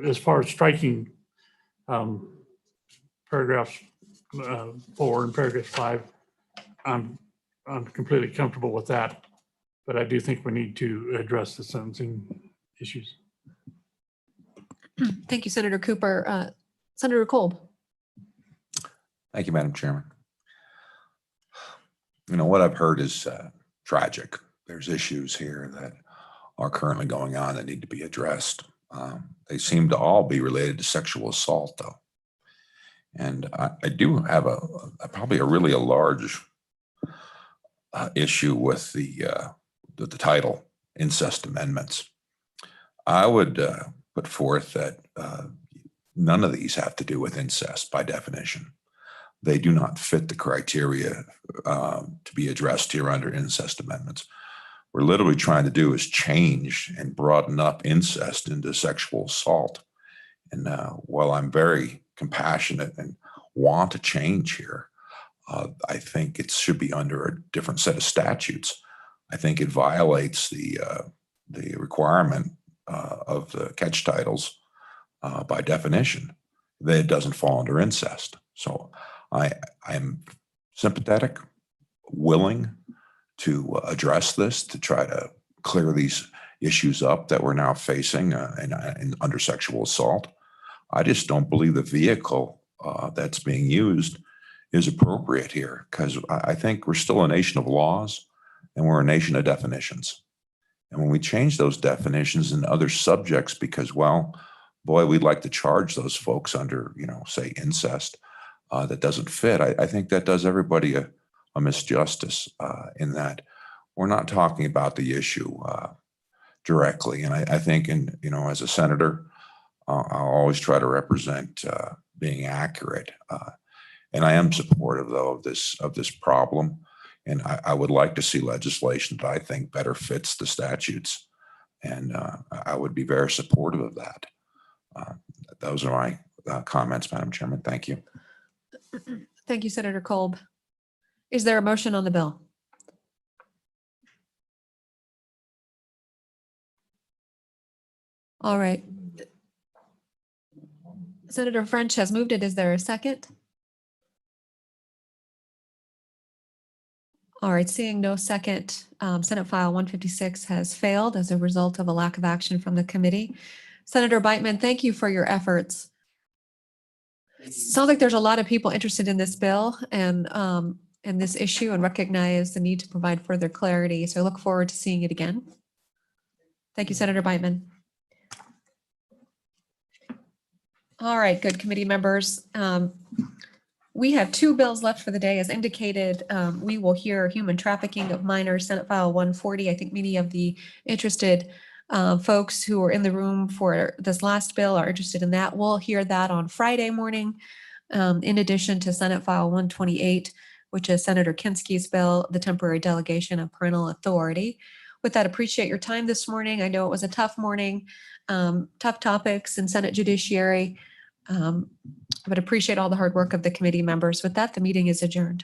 as far as striking paragraphs 4 and paragraph 5, I'm completely comfortable with that, but I do think we need to address the sentencing issues. Thank you, Senator Cooper. Senator Kolb. Thank you, Madam Chairman. You know, what I've heard is tragic. There's issues here that are currently going on that need to be addressed. They seem to all be related to sexual assault, though. And I do have probably a really large issue with the title, incest amendments. I would put forth that none of these have to do with incest by definition. They do not fit the criteria to be addressed here under incest amendments. We're literally trying to do is change and broaden up incest into sexual assault. And while I'm very compassionate and want to change here, I think it should be under a different set of statutes. I think it violates the requirement of the catch titles by definition that it doesn't fall under incest. So I'm sympathetic, willing to address this, to try to clear these issues up that we're now facing in under sexual assault. I just don't believe the vehicle that's being used is appropriate here, because I think we're still a nation of laws and we're a nation of definitions. And when we change those definitions in other subjects because, well, boy, we'd like to charge those folks under, say incest, that doesn't fit. I think that does everybody a misjustice in that we're not talking about the issue directly. And I think, as a senator, I'll always try to represent being accurate. And I am supportive, though, of this problem. And I would like to see legislation that I think better fits the statutes. And I would be very supportive of that. Those are my comments, Madam Chairman. Thank you. Thank you, Senator Kolb. Is there a motion on the bill? All right. Senator French has moved it. Is there a second? All right, seeing no second, Senate File 156 has failed as a result of a lack of action from the committee. Senator Beitman, thank you for your efforts. Sounds like there's a lot of people interested in this bill and this issue and recognize the need to provide further clarity. So I look forward to seeing it again. Thank you, Senator Beitman. All right, good committee members. We have 2 bills left for the day. As indicated, we will hear human trafficking of minors, Senate File 140. I think many of the interested folks who are in the room for this last bill are interested in that. We'll hear that on Friday morning, in addition to Senate File 128, which is Senator Kinski's bill, the temporary delegation of parental authority. With that, appreciate your time this morning. I know it was a tough morning, tough topics in Senate Judiciary. But appreciate all the hard work of the committee members. With that, the meeting is adjourned.